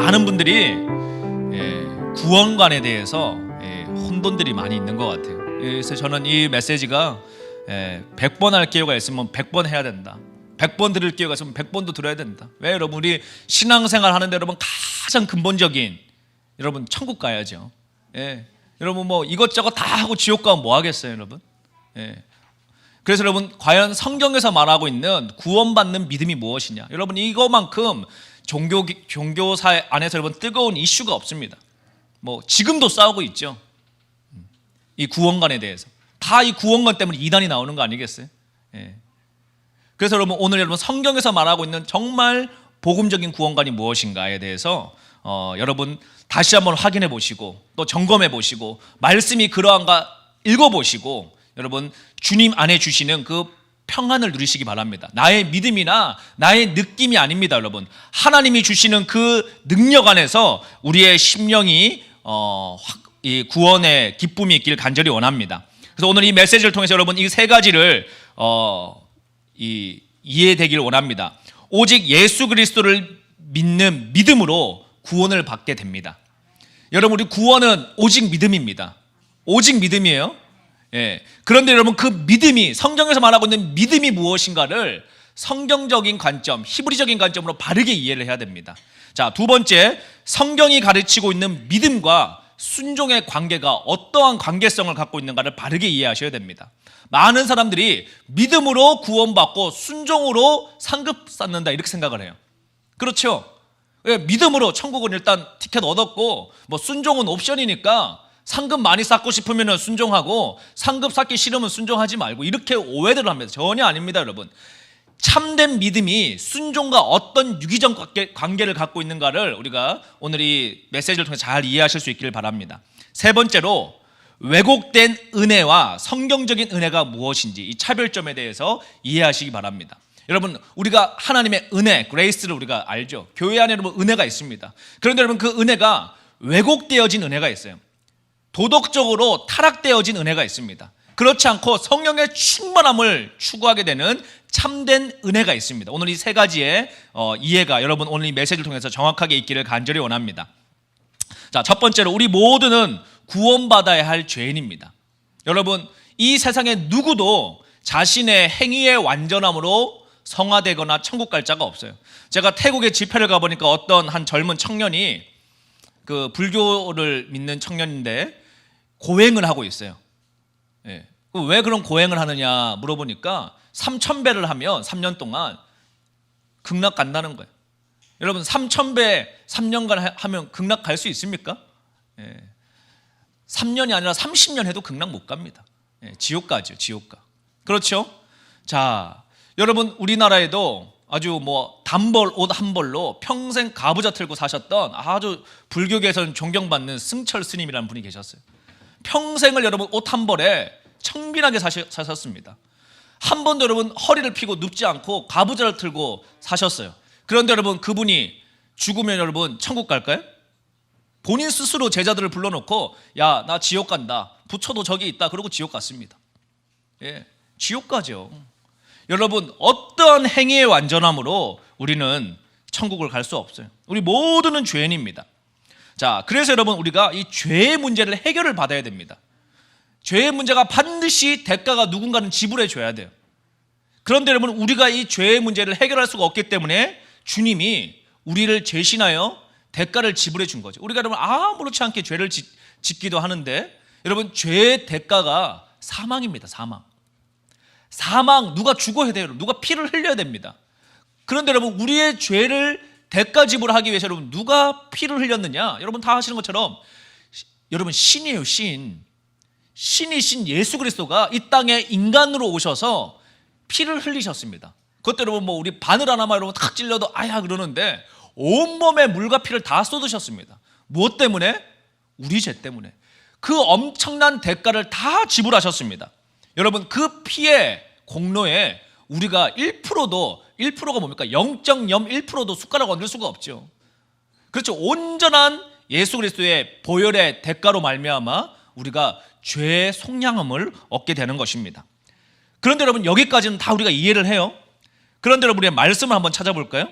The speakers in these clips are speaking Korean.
많은 분들이 구원관에 대해서 혼돈들이 많이 있는 것 같아요. 그래서 저는 이 메시지가 100번 할 기회가 있으면 100번 해야 된다. 100번 들을 기회가 있으면 100번도 들어야 된다. 왜 여러분, 우리 신앙생활 하는데 여러분 가장 근본적인, 여러분 천국 가야죠. 여러분 뭐 이것저것 다 하고 지옥 가면 뭐 하겠어요, 여러분? 그래서 여러분, 과연 성경에서 말하고 있는 구원받는 믿음이 무엇이냐? 여러분, 이거만큼 종교사 안에서 여러분 뜨거운 이슈가 없습니다. 뭐 지금도 싸우고 있죠. 이 구원관에 대해서. 다 이 구원관 때문에 이단이 나오는 거 아니겠어요? 그래서 여러분, 오늘 여러분 성경에서 말하고 있는 정말 복음적인 구원관이 무엇인가에 대해서 여러분 다시 한번 확인해 보시고 또 점검해 보시고 말씀이 그러한가 읽어보시고 여러분 주님 안에 주시는 그 평안을 누리시기 바랍니다. 나의 믿음이나 나의 느낌이 아닙니다, 여러분. 하나님이 주시는 그 능력 안에서 우리의 심령이 이 구원의 기쁨이 있길 간절히 원합니다. 그래서 오늘 이 메시지를 통해서 여러분 이 세 가지를 이해되길 원합니다. 오직 예수 그리스도를 믿는 믿음으로 구원을 받게 됩니다. 여러분, 우리 구원은 오직 믿음입니다. 오직 믿음이에요. 그런데 여러분, 그 믿음이, 성경에서 말하고 있는 믿음이 무엇인가를 성경적인 관점, 히브리적인 관점으로 바르게 이해를 해야 됩니다. 자, 두 번째, 성경이 가르치고 있는 믿음과 순종의 관계가 어떠한 관계성을 갖고 있는가를 바르게 이해하셔야 됩니다. 많은 사람들이 믿음으로 구원받고 순종으로 상급 쌓는다, 이렇게 생각을 해요. 그렇죠? 믿음으로 천국은 일단 티켓 얻었고 뭐 순종은 옵션이니까 상급 많이 쌓고 싶으면 순종하고 상급 쌓기 싫으면 순종하지 말고, 이렇게 오해를 합니다. 전혀 아닙니다, 여러분. 참된 믿음이 순종과 어떤 유기적 관계를 갖고 있는가를 우리가 오늘 이 메시지를 통해 잘 이해하실 수 있기를 바랍니다. 세 번째로, 왜곡된 은혜와 성경적인 은혜가 무엇인지 이 차별점에 대해서 이해하시기 바랍니다. 여러분, 우리가 하나님의 은혜, 그레이스를 우리가 알죠. 교회 안에 여러분 은혜가 있습니다. 그런데 여러분, 그 은혜가 왜곡되어진 은혜가 있어요. 도덕적으로 타락되어진 은혜가 있습니다. 그렇지 않고 성령의 충만함을 추구하게 되는 참된 은혜가 있습니다. 오늘 이 세 가지의 이해가 여러분 오늘 이 메시지를 통해서 정확하게 있기를 간절히 원합니다. 자, 첫 번째로, 우리 모두는 구원받아야 할 죄인입니다. 여러분, 이 세상에 누구도 자신의 행위의 완전함으로 성화되거나 천국 갈 자가 없어요. 제가 태국에 집회를 가보니까 어떤 한 젊은 청년이, 그 불교를 믿는 청년인데 고행을 하고 있어요. 왜 그런 고행을 하느냐 물어보니까 3,000배를 하면 3년 동안 극락 간다는 거예요. 여러분, 3,000배 3년간 하면 극락 갈 수 있습니까? 3년이 아니라 30년 해도 극락 못 갑니다. 지옥 가죠, 지옥 가. 그렇죠? 자, 여러분, 우리나라에도 아주 뭐 단벌 옷 한 벌로 평생 가부좌 틀고 사셨던 아주 불교계에서는 존경받는 승철 스님이라는 분이 계셨어요. 평생을 여러분 옷 한 벌에 청빈하게 사셨습니다. 한 번도 여러분 허리를 펴고 눕지 않고 가부좌를 틀고 사셨어요. 그런데 여러분, 그분이 죽으면 여러분 천국 갈까요? 본인 스스로 제자들을 불러놓고, 야, 나 지옥 간다, 부처도 저기 있다, 그러고 지옥 갔습니다. 지옥 가죠. 여러분, 어떠한 행위의 완전함으로 우리는 천국을 갈 수 없어요. 우리 모두는 죄인입니다. 자, 그래서 여러분, 우리가 이 죄의 문제를 해결을 받아야 됩니다. 죄의 문제가 반드시 대가가 누군가는 지불해 줘야 돼요. 그런데 여러분, 우리가 이 죄의 문제를 해결할 수가 없기 때문에 주님이 우리를 대신하여 대가를 지불해 준 거죠. 우리가 여러분 아무렇지 않게 죄를 짓기도 하는데, 여러분, 죄의 대가가 사망입니다. 사망, 누가 죽어야 돼요. 누가 피를 흘려야 됩니다. 그런데 여러분, 우리의 죄를 대가 지불하기 위해서 여러분 누가 피를 흘렸느냐? 여러분 다 아시는 것처럼 여러분 신이에요, 신. 신이신 예수 그리스도가 이 땅에 인간으로 오셔서 피를 흘리셨습니다. 그것도 여러분 뭐 우리 바늘 하나만 여러분 탁 찔려도 아야 그러는데 온몸에 물과 피를 다 쏟으셨습니다. 무엇 때문에? 우리 죄 때문에. 그 엄청난 대가를 다 지불하셨습니다. 여러분, 그 피의 공로에 우리가 1%가 뭡니까? 0.01%도 숟가락 얹을 수가 없죠. 그렇죠. 온전한 예수 그리스도의 보혈의 대가로 말미암아 우리가 죄의 속량함을 얻게 되는 것입니다. 그런데 여러분, 여기까지는 다 우리가 이해를 해요. 그런데 여러분, 우리의 말씀을 한번 찾아볼까요?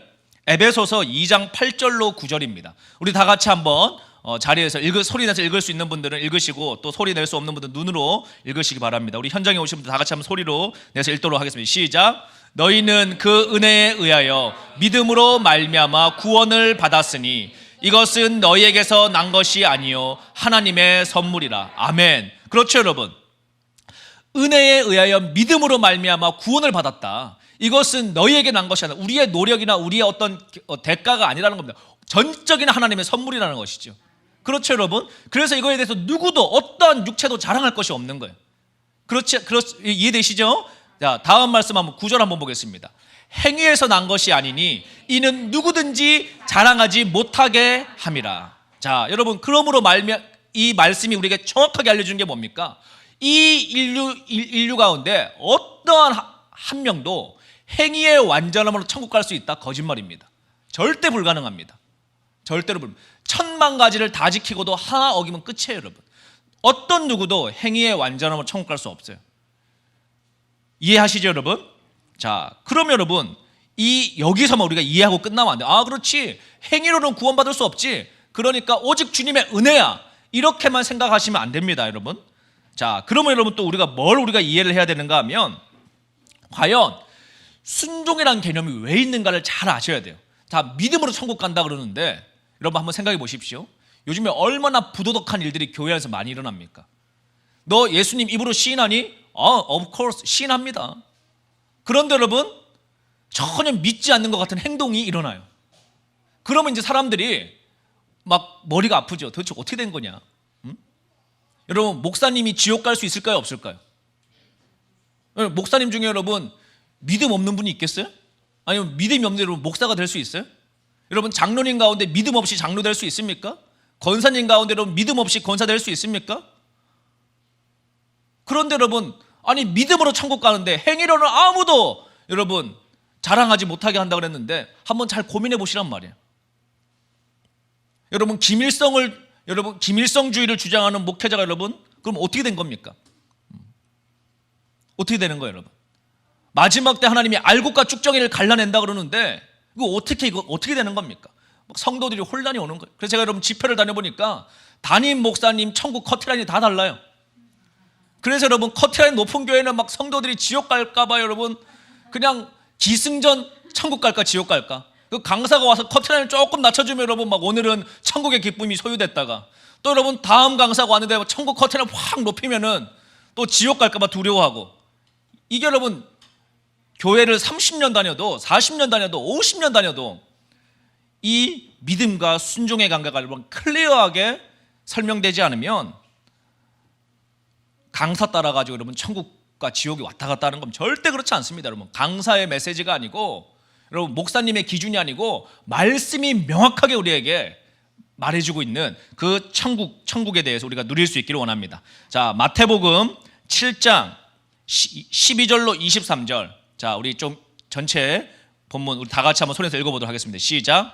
에베소서 2장 8절로 9절입니다. 우리 다 같이 한번 자리에서 소리 내서 읽을 수 있는 분들은 읽으시고 또 소리 낼 수 없는 분들은 눈으로 읽으시기 바랍니다. 우리 현장에 오신 분들 다 같이 한번 소리로 내서 읽도록 하겠습니다. 시작. 너희는 그 은혜에 의하여 믿음으로 말미암아 구원을 받았으니 이것은 너희에게서 난 것이 아니요 하나님의 선물이라. 아멘. 그렇죠, 여러분. 은혜에 의하여 믿음으로 말미암아 구원을 받았다. 이것은 너희에게 난 것이 아니라 우리의 노력이나 우리의 어떤 대가가 아니라는 겁니다. 전적인 하나님의 선물이라는 것이죠. 그렇죠, 여러분? 그래서 이거에 대해서 누구도 어떠한 육체도 자랑할 것이 없는 거예요. 이해되시죠? 자, 다음 말씀 한번 9절 한번 보겠습니다. 행위에서 난 것이 아니니 이는 누구든지 자랑하지 못하게 함이라. 자, 여러분, 그러므로 이 말씀이 우리에게 정확하게 알려주는 게 뭡니까? 이 인류 가운데 어떠한 한 명도 행위의 완전함으로 천국 갈 수 있다? 거짓말입니다. 절대 불가능합니다. 절대로 불가능합니다. 1000만 가지를 다 지키고도 하나 어기면 끝이에요, 여러분. 어떤 누구도 행위의 완전함으로 천국 갈 수 없어요. 이해하시죠, 여러분? 자, 그럼 여러분, 여기서만 우리가 이해하고 끝나면 안 돼요. 아, 그렇지. 행위로는 구원받을 수 없지. 그러니까 오직 주님의 은혜야. 이렇게만 생각하시면 안 됩니다, 여러분. 자, 그러면 여러분 또 우리가 이해를 해야 되는가 하면 과연 순종이라는 개념이 왜 있는가를 잘 아셔야 돼요. 다 믿음으로 천국 간다 그러는데 여러분 한번 생각해 보십시오. 요즘에 얼마나 부도덕한 일들이 교회 안에서 많이 일어납니까? 너 예수님 입으로 시인하니? of course 시인합니다. 그런데 여러분 전혀 믿지 않는 것 같은 행동이 일어나요. 그러면 이제 사람들이 막 머리가 아프죠. 도대체 어떻게 된 거냐? 여러분, 목사님이 지옥 갈 수 있을까요, 없을까요? 목사님 중에 여러분 믿음 없는 분이 있겠어요? 아니면 믿음이 없는 여러분 목사가 될 수 있어요? 여러분, 장로님 가운데 믿음 없이 장로 될 수 있습니까? 권사님 가운데 여러분 믿음 없이 권사 될 수 있습니까? 그런데 여러분, 아니 믿음으로 천국 가는데 행위로는 아무도 여러분 자랑하지 못하게 한다 그랬는데 한번 잘 고민해 보시란 말이에요. 여러분, 김일성주의를 주장하는 목회자가 여러분 그럼 어떻게 된 겁니까? 어떻게 되는 거예요, 여러분? 마지막 때 하나님이 알곡과 쭉정이를 갈라낸다 그러는데 이거 어떻게 되는 겁니까? 막 성도들이 혼란이 오는 거예요. 그래서 제가 여러분 집회를 다녀보니까 담임 목사님 천국 커트라인이 다 달라요. 그래서 여러분 커트라인 높은 교회는 막 성도들이 지옥 갈까 봐 여러분 그냥 기승전 천국 갈까 지옥 갈까. 그 강사가 와서 커트라인을 조금 낮춰주면 여러분 막 오늘은 천국의 기쁨이 소유됐다가 또 여러분 다음 강사가 왔는데 천국 커트라인을 확 높이면은 또 지옥 갈까 봐 두려워하고. 이게 여러분 교회를 30년 다녀도 40년 다녀도 50년 다녀도 이 믿음과 순종의 관계가 여러분 클리어하게 설명되지 않으면 강사 따라가지고 여러분 천국과 지옥이 왔다 갔다 하는 건 절대 그렇지 않습니다. 여러분, 강사의 메시지가 아니고 여러분 목사님의 기준이 아니고 말씀이 명확하게 우리에게 말해주고 있는 그 천국에 대해서 우리가 누릴 수 있기를 원합니다. 자, 마태복음 7장 12절로 23절. 자, 우리 좀 전체 본문 우리 다 같이 한번 손에서 읽어보도록 하겠습니다. 시작.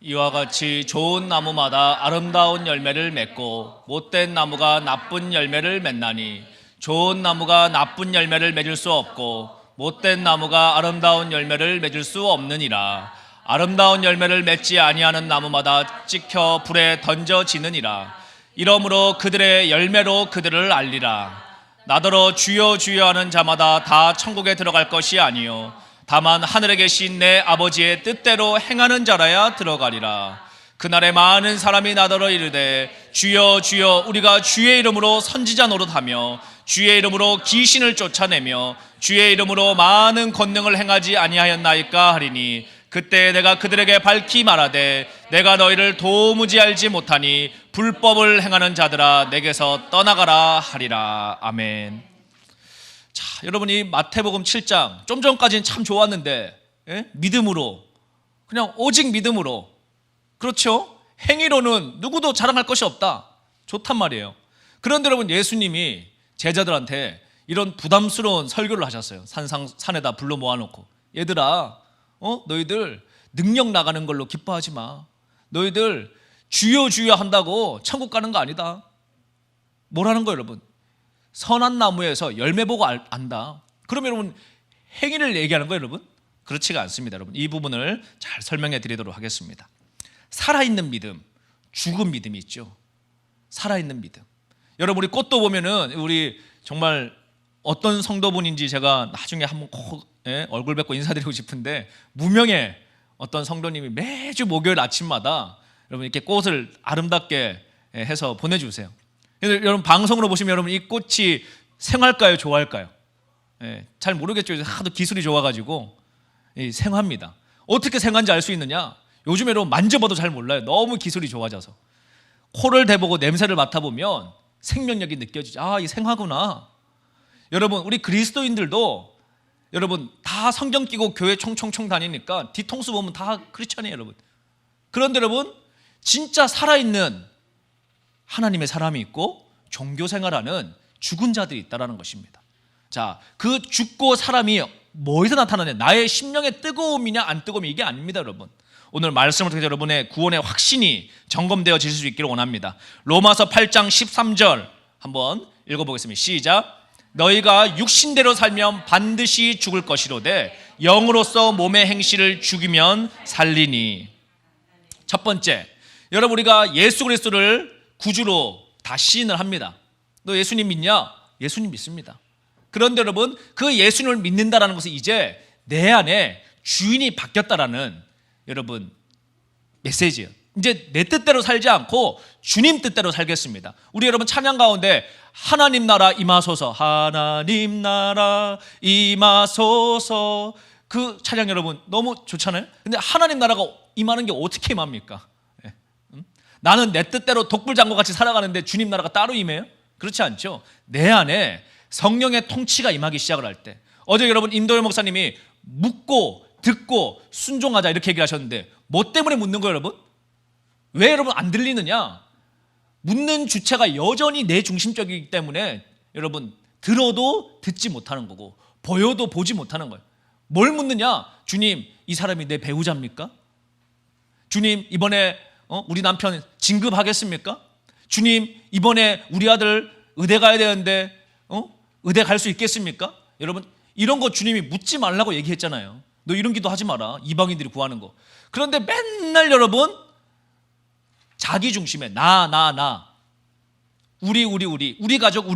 이와 같이 좋은 나무마다 아름다운 열매를 맺고 못된 나무가 나쁜 열매를 맺나니 좋은 나무가 나쁜 열매를 맺을 수 없고 못된 나무가 아름다운 열매를 맺을 수 없느니라. 아름다운 열매를 맺지 아니하는 나무마다 찍혀 불에 던져지느니라. 이러므로 그들의 열매로 그들을 알리라. 나더러 주여 주여 하는 자마다 다 천국에 들어갈 것이 아니요 다만 하늘에 계신 내 아버지의 뜻대로 행하는 자라야 들어가리라. 그날에 많은 사람이 나더러 이르되 주여 주여 우리가 주의 이름으로 선지자 노릇하며 주의 이름으로 귀신을 쫓아내며 주의 이름으로 많은 권능을 행하지 아니하였나이까 하리니 그때 내가 그들에게 밝히 말하되 내가 너희를 도무지 알지 못하니 불법을 행하는 자들아 내게서 떠나가라 하리라. 아멘. 자, 여러분이 마태복음 7장 좀 전까지는 참 좋았는데, 예? 믿음으로, 그냥 오직 믿음으로, 그렇죠? 행위로는 누구도 자랑할 것이 없다. 좋단 말이에요. 그런데 여러분, 예수님이 제자들한테 이런 부담스러운 설교를 하셨어요. 산에다 불러 모아놓고, 얘들아, 너희들 능력 나가는 걸로 기뻐하지 마. 너희들 주여 주여 한다고 천국 가는 거 아니다. 뭐라는 거예요, 여러분? 선한 나무에서 열매 보고 안다. 그러면 여러분, 행위를 얘기하는 거예요, 여러분? 그렇지가 않습니다, 여러분. 이 부분을 잘 설명해 드리도록 하겠습니다. 살아있는 믿음, 죽은 믿음이 있죠. 살아있는 믿음. 여러분, 우리 꽃도 보면은 우리 정말 어떤 성도분인지 제가 나중에 한번 꼭 얼굴 뵙고 인사드리고 싶은데, 무명의 어떤 성도님이 매주 목요일 아침마다 여러분 이렇게 꽃을 아름답게 해서 보내주세요. 여러분, 방송으로 보시면 여러분 이 꽃이 생할까요, 좋아할까요? 잘 모르겠죠. 하도 기술이 좋아가지고 생합니다. 어떻게 생한지 알 수 있느냐? 요즘에 여러분 만져봐도 잘 몰라요. 너무 기술이 좋아져서. 코를 대보고 냄새를 맡아보면 생명력이 느껴지죠. 아, 이 생하구나. 여러분, 우리 그리스도인들도 여러분 다 성경 끼고 교회 총총총 다니니까 뒤통수 보면 다 크리스찬이에요, 여러분. 그런데 여러분, 진짜 살아있는 하나님의 사람이 있고 종교 생활하는 죽은 자들이 있다는 것입니다. 자, 그 죽고 사람이 뭐에서 나타나냐? 나의 심령의 뜨거움이냐 안 뜨거움이 이게 아닙니다, 여러분. 오늘 말씀을 통해서 여러분의 구원의 확신이 점검되어질 수 있기를 원합니다. 로마서 8장 13절 한번 읽어보겠습니다. 시작. 너희가 육신대로 살면 반드시 죽을 것이로되 영으로서 몸의 행실을 죽이면 살리니. 첫 번째, 여러분, 우리가 예수 그리스도를 구주로 다 시인을 합니다. 너 예수님 믿냐? 예수님 믿습니다. 그런데 여러분, 그 예수님을 믿는다라는 것은 이제 내 안에 주인이 바뀌었다라는 여러분 메시지예요. 이제 내 뜻대로 살지 않고 주님 뜻대로 살겠습니다. 우리 여러분 찬양 가운데 하나님 나라 임하소서, 하나님 나라 임하소서, 그 찬양 여러분 너무 좋잖아요. 근데 하나님 나라가 임하는 게 어떻게 임합니까? 나는 내 뜻대로 독불장군같이 살아가는데 주님 나라가 따로 임해요? 그렇지 않죠. 내 안에 성령의 통치가 임하기 시작을 할 때. 어제 여러분 임도열 목사님이 묻고 듣고 순종하자 이렇게 얘기하셨는데, 뭐 때문에 묻는 거예요, 여러분? 왜 여러분 안 들리느냐? 묻는 주체가 여전히 내 중심적이기 때문에 여러분 들어도 듣지 못하는 거고 보여도 보지 못하는 거예요. 뭘 묻느냐? 주님, 이 사람이 내 배우자입니까? 주님, 이번에 우리 남편 진급하겠습니까? 주님, 이번에 우리 아들 의대 가야 되는데 의대 갈 수 있겠습니까? 여러분, 이런 거 주님이 묻지 말라고 얘기했잖아요. 너 이런 기도 하지 마라, 이방인들이 구하는 거. 그런데 맨날 여러분 자기 중심에 나 우리 가족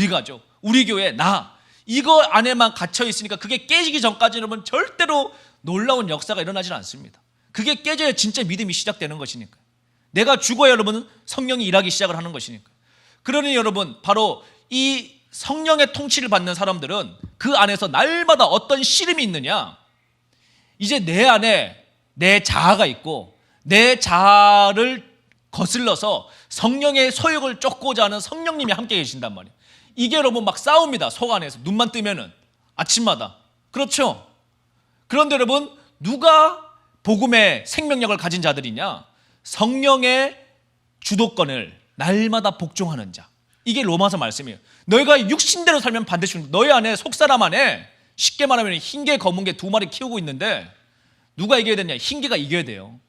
우리 교회 나, 이거 안에만 갇혀 있으니까 그게 깨지기 전까지 여러분 절대로 놀라운 역사가 일어나질 않습니다. 그게 깨져야 진짜 믿음이 시작되는 것이니까. 내가 죽어야 여러분 성령이 일하기 시작을 하는 것이니까. 그러니 여러분, 바로 이 성령의 통치를 받는 사람들은 그 안에서 날마다 어떤 씨름이 있느냐? 이제 내 안에 내 자아가 있고 내 자아를 거슬러서 성령의 소욕을 쫓고자 하는 성령님이 함께 계신단 말이에요. 이게 여러분 막 싸웁니다. 속 안에서 눈만 뜨면은 아침마다. 그렇죠? 그런데 여러분, 누가 복음의 생명력을 가진 자들이냐? 성령의 주도권을 날마다 복종하는 자. 이게 로마서 말씀이에요. 너희가 육신대로 살면 반드시 너희 안에, 속사람 안에, 쉽게 말하면 흰 개 검은 개 두 마리 키우고 있는데 누가 이겨야 되냐? 흰 개가 이겨야 돼요.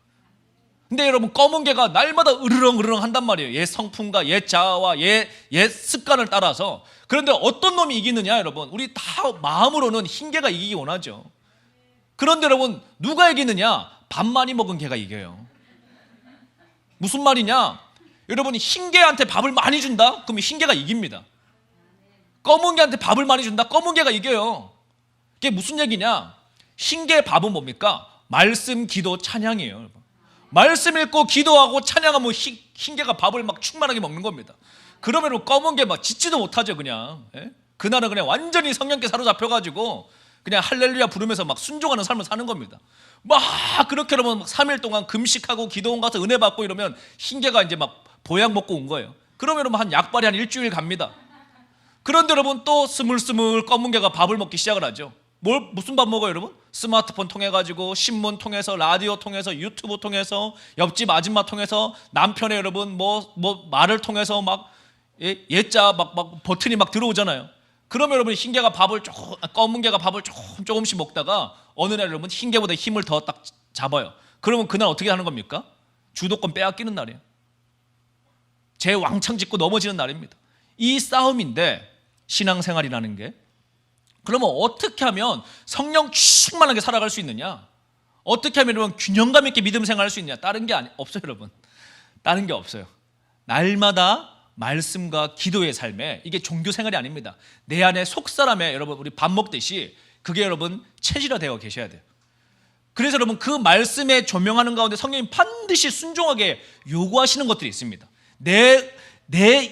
근데 여러분, 검은 개가 날마다 으르렁 한단 말이에요. 옛 성품과 옛 자아와 옛 습관을 따라서. 그런데 어떤 놈이 이기느냐? 여러분, 우리 다 마음으로는 흰 개가 이기기 원하죠. 그런데 여러분, 누가 이기느냐? 밥 많이 먹은 개가 이겨요. 무슨 말이냐? 여러분, 흰 개한테 밥을 많이 준다? 그럼 흰 개가 이깁니다. 검은 개한테 밥을 많이 준다? 검은 개가 이겨요. 이게 무슨 얘기냐? 흰 개 밥은 뭡니까? 말씀, 기도, 찬양이에요. 여러분. 말씀 읽고 기도하고 찬양하면 흰 개가 밥을 막 충만하게 먹는 겁니다. 그러면 검은 개 막 짓지도 못하죠, 그냥. 예? 그날은 그냥 완전히 성령께 사로잡혀가지고 그냥 할렐루야 부르면서 막 순종하는 삶을 사는 겁니다. 막 그렇게 여러분 3일 동안 금식하고 기도원 가서 은혜 받고 이러면 흰 개가 이제 막 보약 먹고 온 거예요. 그러면 여러분 한 약발이 한 일주일 갑니다. 그런데 여러분 또 스물스물 검은 개가 밥을 먹기 시작을 하죠. 무슨 밥 먹어요 여러분? 스마트폰 통해 가지고, 신문 통해서, 라디오 통해서, 유튜브 통해서, 옆집 아줌마 통해서, 남편의 여러분 뭐 말을 통해서 막 예자 막 버튼이 막 들어오잖아요. 그러면 여러분 검은 개가 밥을 조금씩 먹다가 어느 날 여러분 흰 개보다 힘을 더 딱 잡아요. 그러면 그날 어떻게 하는 겁니까? 주도권 빼앗기는 날이에요. 제 왕창 짚고 넘어지는 날입니다. 이 싸움인데, 신앙생활이라는 게, 그러면 어떻게 하면 성령 충만하게 살아갈 수 있느냐? 어떻게 하면 여러분 균형감 있게 믿음 생활할 수 있느냐? 다른 게 없어요 여러분. 다른 게 없어요. 날마다 말씀과 기도의 삶에, 이게 종교 생활이 아닙니다. 내 안에 속사람에 여러분 우리 밥 먹듯이 그게 여러분 체질화되어 계셔야 돼요. 그래서 여러분 그 말씀에 조명하는 가운데 성령님 반드시 순종하게 요구하시는 것들이 있습니다. 내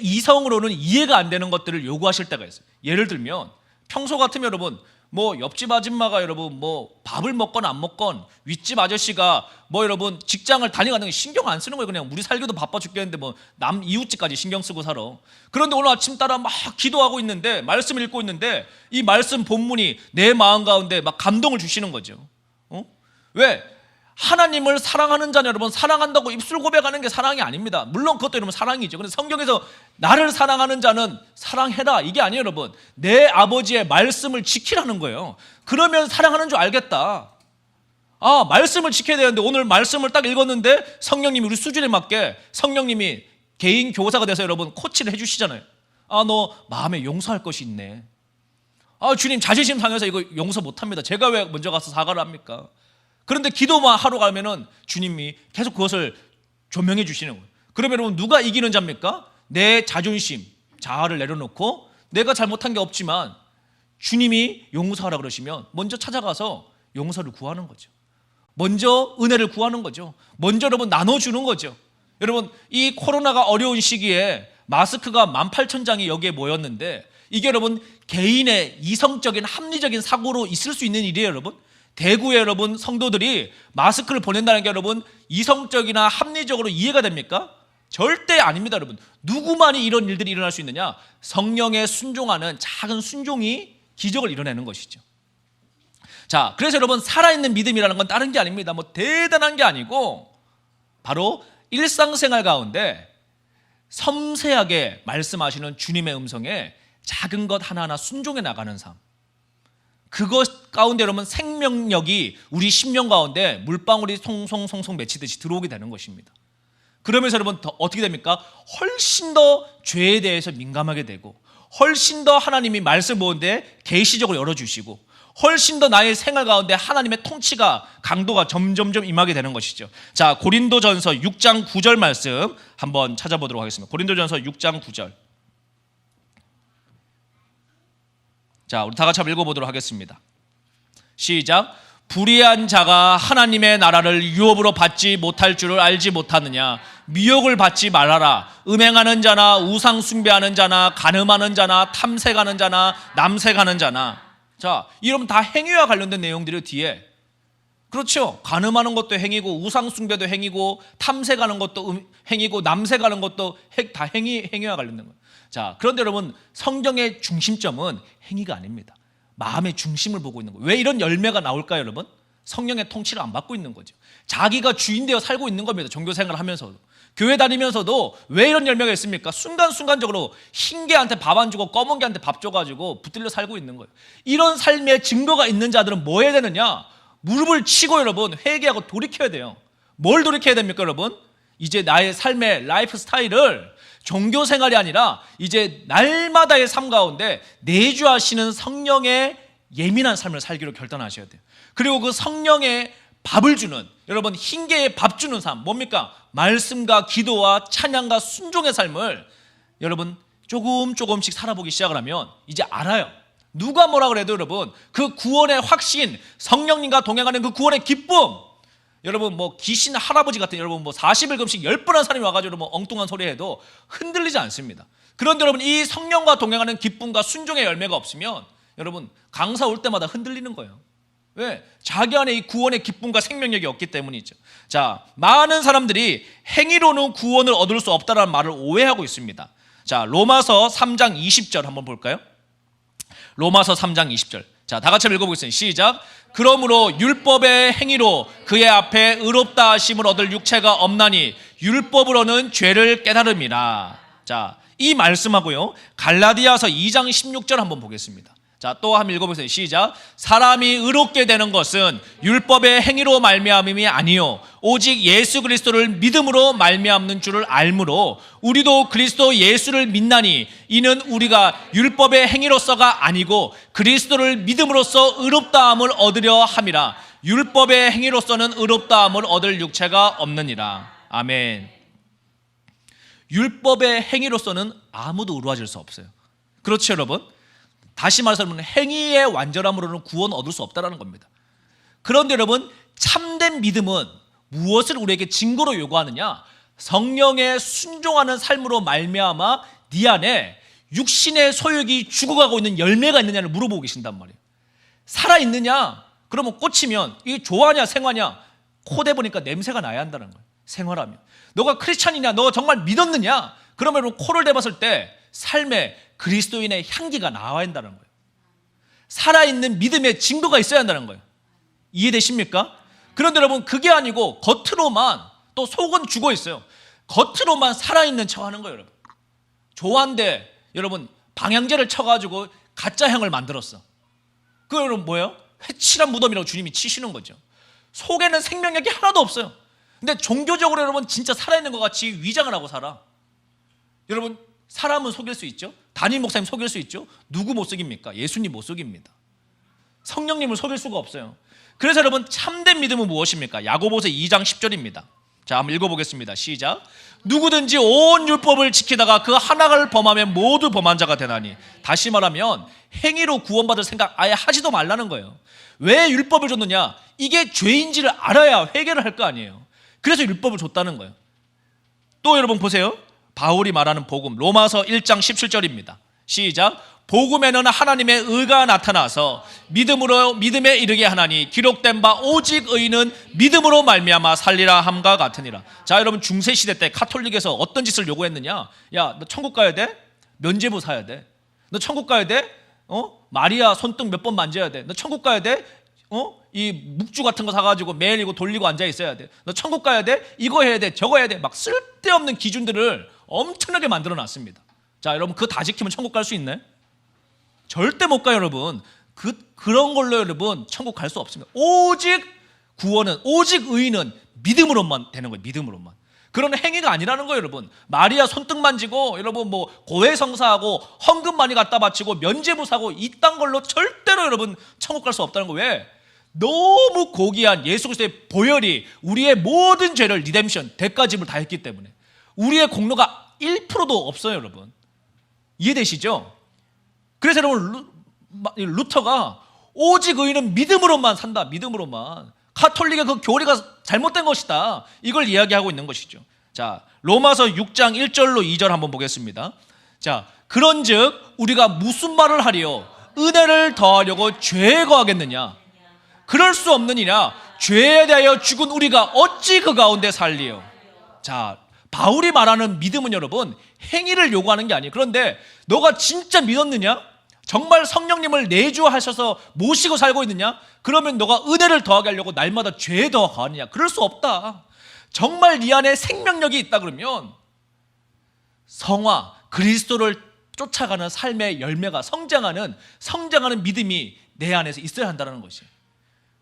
이성으로는 이해가 안 되는 것들을 요구하실 때가 있어요. 예를 들면 평소 같으면 여러분 뭐 옆집 아줌마가 여러분 뭐 밥을 먹건 안 먹건, 윗집 아저씨가 뭐 여러분 직장을 다니가는 게 신경 안 쓰는 거예요. 그냥 우리 살기도 바빠 죽겠는데 뭐 남 이웃집까지 신경 쓰고 살아. 그런데 오늘 아침 따라 막 기도하고 있는데, 말씀을 읽고 있는데 이 말씀 본문이 내 마음 가운데 막 감동을 주시는 거죠. 왜? 하나님을 사랑하는 자는 여러분 사랑한다고 입술 고백하는 게 사랑이 아닙니다. 물론 그것도 여러분 사랑이죠. 그런데 성경에서 나를 사랑하는 자는 사랑해라, 이게 아니에요 여러분. 내 아버지의 말씀을 지키라는 거예요. 그러면 사랑하는 줄 알겠다. 말씀을 지켜야 되는데 오늘 말씀을 딱 읽었는데 성령님이 우리 수준에 맞게 성령님이 개인 교사가 돼서 여러분 코치를 해주시잖아요. 너 마음에 용서할 것이 있네. 주님 자존심 상해서 이거 용서 못합니다. 제가 왜 먼저 가서 사과를 합니까? 그런데 기도만 하러 가면은 주님이 계속 그것을 조명해 주시는 거예요. 그러면 여러분 누가 이기는 자입니까? 내 자존심, 자아를 내려놓고 내가 잘못한 게 없지만 주님이 용서하라 그러시면 먼저 찾아가서 용서를 구하는 거죠. 먼저 은혜를 구하는 거죠. 먼저 여러분 나눠주는 거죠. 여러분 이 코로나가 어려운 시기에 마스크가 18,000장이 여기에 모였는데, 이게 여러분 개인의 이성적인 합리적인 사고로 있을 수 있는 일이에요 여러분. 대구에 여러분 성도들이 마스크를 보낸다는 게 여러분 이성적이나 합리적으로 이해가 됩니까? 절대 아닙니다 여러분. 누구만이 이런 일들이 일어날 수 있느냐? 성령에 순종하는 작은 순종이 기적을 이뤄내는 것이죠. 자, 그래서 여러분 살아있는 믿음이라는 건 다른 게 아닙니다. 뭐 대단한 게 아니고 바로 일상생활 가운데 섬세하게 말씀하시는 주님의 음성에 작은 것 하나하나 순종해 나가는 삶, 그것 가운데 여러분 생명력이 우리 심령 가운데 물방울이 송송송송 맺히듯이 들어오게 되는 것입니다. 그러면서 여러분 더 어떻게 됩니까? 훨씬 더 죄에 대해서 민감하게 되고, 훨씬 더 하나님이 말씀 보는데 계시적으로 열어주시고, 훨씬 더 나의 생활 가운데 하나님의 통치가, 강도가 점점점 임하게 되는 것이죠. 자, 고린도전서 6장 9절 말씀 한번 찾아보도록 하겠습니다. 고린도전서 6장 9절. 자, 우리 다 같이 한번 읽어보도록 하겠습니다. 시작. 불의한 자가 하나님의 나라를 유업으로 받지 못할 줄을 알지 못하느냐? 미혹을 받지 말아라. 음행하는 자나 우상 숭배하는 자나 간음하는 자나 탐색하는 자나 남색하는 자나. 자, 이러면 다 행위와 관련된 내용들이 뒤에. 그렇죠. 간음하는 것도 행위고, 우상 숭배도 행위고, 탐색하는 것도 행위고, 남색하는 것도 다 행위와 관련된 거예요. 자, 그런데 여러분 성경의 중심점은 행위가 아닙니다. 마음의 중심을 보고 있는 거예요. 왜 이런 열매가 나올까요 여러분? 성령의 통치를 안 받고 있는 거죠. 자기가 주인 되어 살고 있는 겁니다. 종교생활을 하면서도, 교회 다니면서도. 왜 이런 열매가 있습니까? 순간순간적으로 흰 개한테 밥 안 주고 검은 개한테 밥 줘가지고 붙들려 살고 있는 거예요. 이런 삶의 증거가 있는 자들은 뭐 해야 되느냐? 무릎을 치고 여러분 회개하고 돌이켜야 돼요. 뭘 돌이켜야 됩니까 여러분? 이제 나의 삶의 라이프 스타일을 종교 생활이 아니라 이제 날마다의 삶 가운데 내주하시는 성령의 예민한 삶을 살기로 결단하셔야 돼요. 그리고 그 성령의 밥을 주는, 여러분 흰개에 밥 주는 삶 뭡니까? 말씀과 기도와 찬양과 순종의 삶을 여러분 조금씩 살아보기 시작을 하면 이제 알아요. 누가 뭐라 그래도 여러분 그 구원의 확신, 성령님과 동행하는 그 구원의 기쁨, 여러분 뭐 귀신 할아버지 같은 여러분 뭐 40일 금식 10번 한 사람이 와가지고 뭐 엉뚱한 소리 해도 흔들리지 않습니다. 그런데 여러분 이 성령과 동행하는 기쁨과 순종의 열매가 없으면 여러분 강사 올 때마다 흔들리는 거예요. 왜? 자기 안에 이 구원의 기쁨과 생명력이 없기 때문이죠. 자, 많은 사람들이 행위로는 구원을 얻을 수 없다는 말을 오해하고 있습니다. 자, 로마서 3장 20절 한번 볼까요? 로마서 3장 20절. 자, 다 같이 읽어보겠습니다. 시작. 그러므로 율법의 행위로 그의 앞에 의롭다 하심을 얻을 육체가 없나니 율법으로는 죄를 깨달음이라. 자, 이 말씀하고요, 갈라디아서 2장 16절 한번 보겠습니다. 자, 또 한번 읽어보세요. 시작. 사람이 의롭게 되는 것은 율법의 행위로 말미암음이 아니요 오직 예수 그리스도를 믿음으로 말미암는 줄을 알므로 우리도 그리스도 예수를 믿나니 이는 우리가 율법의 행위로서가 아니고 그리스도를 믿음으로써 의롭다함을 얻으려 함이라. 율법의 행위로서는 의롭다함을 얻을 육체가 없느니라. 아멘. 율법의 행위로서는 아무도 의로워질 수 없어요. 그렇죠, 여러분? 다시 말해서 행위의 완전함으로는 구원 얻을 수 없다는 겁니다. 그런데 여러분, 참된 믿음은 무엇을 우리에게 증거로 요구하느냐? 성령에 순종하는 삶으로 말미암아 네 안에 육신의 소욕이 죽어가고 있는 열매가 있느냐를 물어보고 계신단 말이에요. 살아있느냐? 그러면 꽂히면 이게 좋아하냐 생화냐? 코 대보니까 냄새가 나야 한다는 거예요. 생활하면. 너가 크리스찬이냐? 너가 정말 믿었느냐? 그러면 코를 대봤을 때 삶에 그리스도인의 향기가 나와야 한다는 거예요. 살아있는 믿음의 증거가 있어야 한다는 거예요. 이해되십니까? 그런데 여러분, 그게 아니고 겉으로만, 또 속은 죽어 있어요. 겉으로만 살아있는 척 하는 거예요, 여러분. 좋아한데 여러분, 방향제를 쳐가지고 가짜 향을 만들었어. 그거 여러분 뭐예요? 회칠한 무덤이라고 주님이 치시는 거죠. 속에는 생명력이 하나도 없어요. 근데 종교적으로 여러분 진짜 살아있는 것 같이 위장을 하고 살아. 여러분, 사람은 속일 수 있죠. 담임 목사님 속일 수 있죠. 누구 못 속입니까? 예수님 못 속입니다. 성령님을 속일 수가 없어요. 그래서 여러분, 참된 믿음은 무엇입니까? 야고보서 2장 10절입니다. 자, 한번 읽어보겠습니다. 시작. 누구든지 온 율법을 지키다가 그 하나를 범하면 모두 범한 자가 되나니. 다시 말하면 행위로 구원받을 생각 아예 하지도 말라는 거예요. 왜 율법을 줬느냐? 이게 죄인지를 알아야 회개를 할 거 아니에요. 그래서 율법을 줬다는 거예요. 또 여러분 보세요. 바울이 말하는 복음, 로마서 1장 17절입니다. 시작. 복음에는 하나님의 의가 나타나서 믿음에 이르게 하나니 기록된 바 오직 의인은 믿음으로 말미암아 살리라 함과 같으니라. 자, 여러분, 중세시대 때 카톨릭에서 어떤 짓을 요구했느냐? 야, 너 천국 가야 돼? 면죄부 사야 돼. 너 천국 가야 돼? 마리아 손등 몇 번 만져야 돼. 너 천국 가야 돼? 이 묵주 같은 거 사가지고 매일 이거 돌리고 앉아 있어야 돼. 너 천국 가야 돼? 이거 해야 돼. 저거 해야 돼. 막 쓸데없는 기준들을 엄청나게 만들어 놨습니다. 자, 여러분, 그거 다 지키면 천국 갈 수 있나요? 절대 못 가요, 여러분. 그런 걸로 여러분 천국 갈 수 없습니다. 오직 구원은, 오직 의인은 믿음으로만 되는 거예요. 믿음으로만. 그런 행위가 아니라는 거예요, 여러분. 마리아 손등 만지고 여러분 뭐 고해성사하고 헌금 많이 갖다 바치고 면죄부 사고 이딴 걸로 절대로 여러분 천국 갈 수 없다는 거예요. 왜? 너무 고귀한 예수 그리스도의 보혈이 우리의 모든 죄를 리뎀션, 대가짐을 다 했기 때문에 우리의 공로가 1%도 없어요, 여러분. 이해되시죠? 그래서 여러분, 루터가 오직 의인은 믿음으로만 산다. 믿음으로만. 카톨릭의 그 교리가 잘못된 것이다. 이걸 이야기하고 있는 것이죠. 자, 로마서 6장 1절로 2절 한번 보겠습니다. 자, 그런즉 우리가 무슨 말을 하리요? 은혜를 더하려고 죄에 거하겠느냐? 그럴 수 없느니라. 죄에 대하여 죽은 우리가 어찌 그 가운데 살리요? 자, 바울이 말하는 믿음은 여러분 행위를 요구하는 게 아니에요. 그런데 너가 진짜 믿었느냐? 정말 성령님을 내주하셔서 모시고 살고 있느냐? 그러면 너가 은혜를 더하게 하려고 날마다 죄에 더 가느냐? 그럴 수 없다. 정말 네 안에 생명력이 있다 그러면 성화, 그리스도를 쫓아가는 삶의 열매가 성장하는 믿음이 내 안에서 있어야 한다는 것이에요.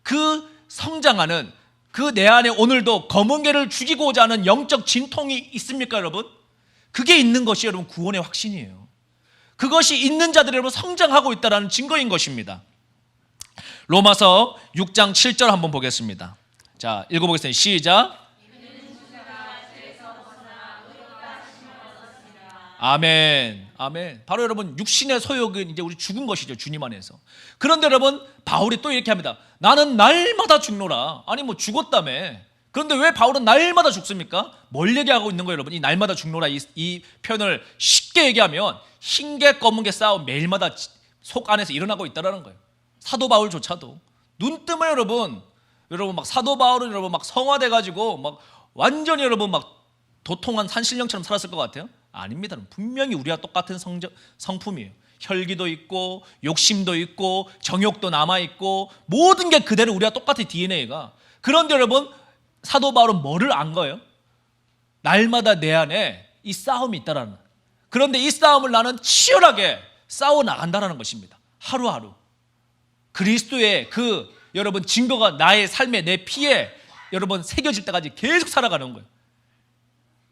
그 성장하는 그 내 안에 오늘도 검은 개를 죽이고자 하는 영적 진통이 있습니까, 여러분? 그게 있는 것이 여러분 구원의 확신이에요. 그것이 있는 자들이 여러분 성장하고 있다는 증거인 것입니다. 로마서 6장 7절 한번 보겠습니다. 자, 읽어보겠습니다. 시작. 아멘. 아멘. 바로 여러분 육신의 소욕은 이제 우리 죽은 것이죠, 주님 안에서. 그런데 여러분 바울이 또 이렇게 합니다. 나는 날마다 죽노라. 아니 뭐 죽었다며. 그런데 왜 바울은 날마다 죽습니까? 뭘 얘기하고 있는 거예요, 여러분? 이 날마다 죽노라 이 표현을 쉽게 얘기하면 흰 개 검은 개 싸움 매일마다 속 안에서 일어나고 있다는 거예요. 사도 바울조차도 눈 뜨면 여러분 막 사도 바울은 여러분 막 성화돼 가지고 막 완전히 여러분 막 도통한 산신령처럼 살았을 것 같아요? 아닙니다. 분명히 우리와 똑같은 성품이에요. 혈기도 있고 욕심도 있고 정욕도 남아 있고 모든 게 그대로 우리와 똑같은 DNA가. 그런데 여러분 사도 바울은 뭐를 안 거예요? 날마다 내 안에 이 싸움이 있다라는 거예요. 그런데 이 싸움을 나는 치열하게 싸워 나간다라는 것입니다. 하루하루 그리스도의 그 여러분 증거가 나의 삶에 내 피에 여러분 새겨질 때까지 계속 살아가는 거예요.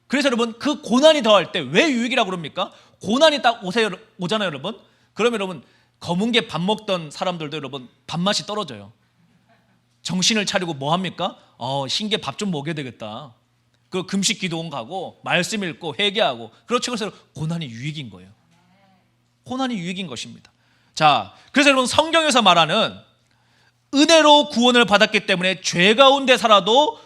그래서 여러분 그 고난이 더할 때 왜 유익이라고 그럽니까? 고난이 딱 오잖아요 여러분. 그러면 여러분 검은 게 밥 먹던 사람들도 여러분 밥맛이 떨어져요. 정신을 차리고 뭐 합니까? 신게 밥 좀 먹여야 되겠다. 그 금식 기도원 가고 말씀 읽고 회개하고. 그렇죠. 그래서 고난이 유익인 거예요. 고난이 유익인 것입니다. 자, 그래서 여러분 성경에서 말하는 은혜로 구원을 받았기 때문에 죄 가운데 살아도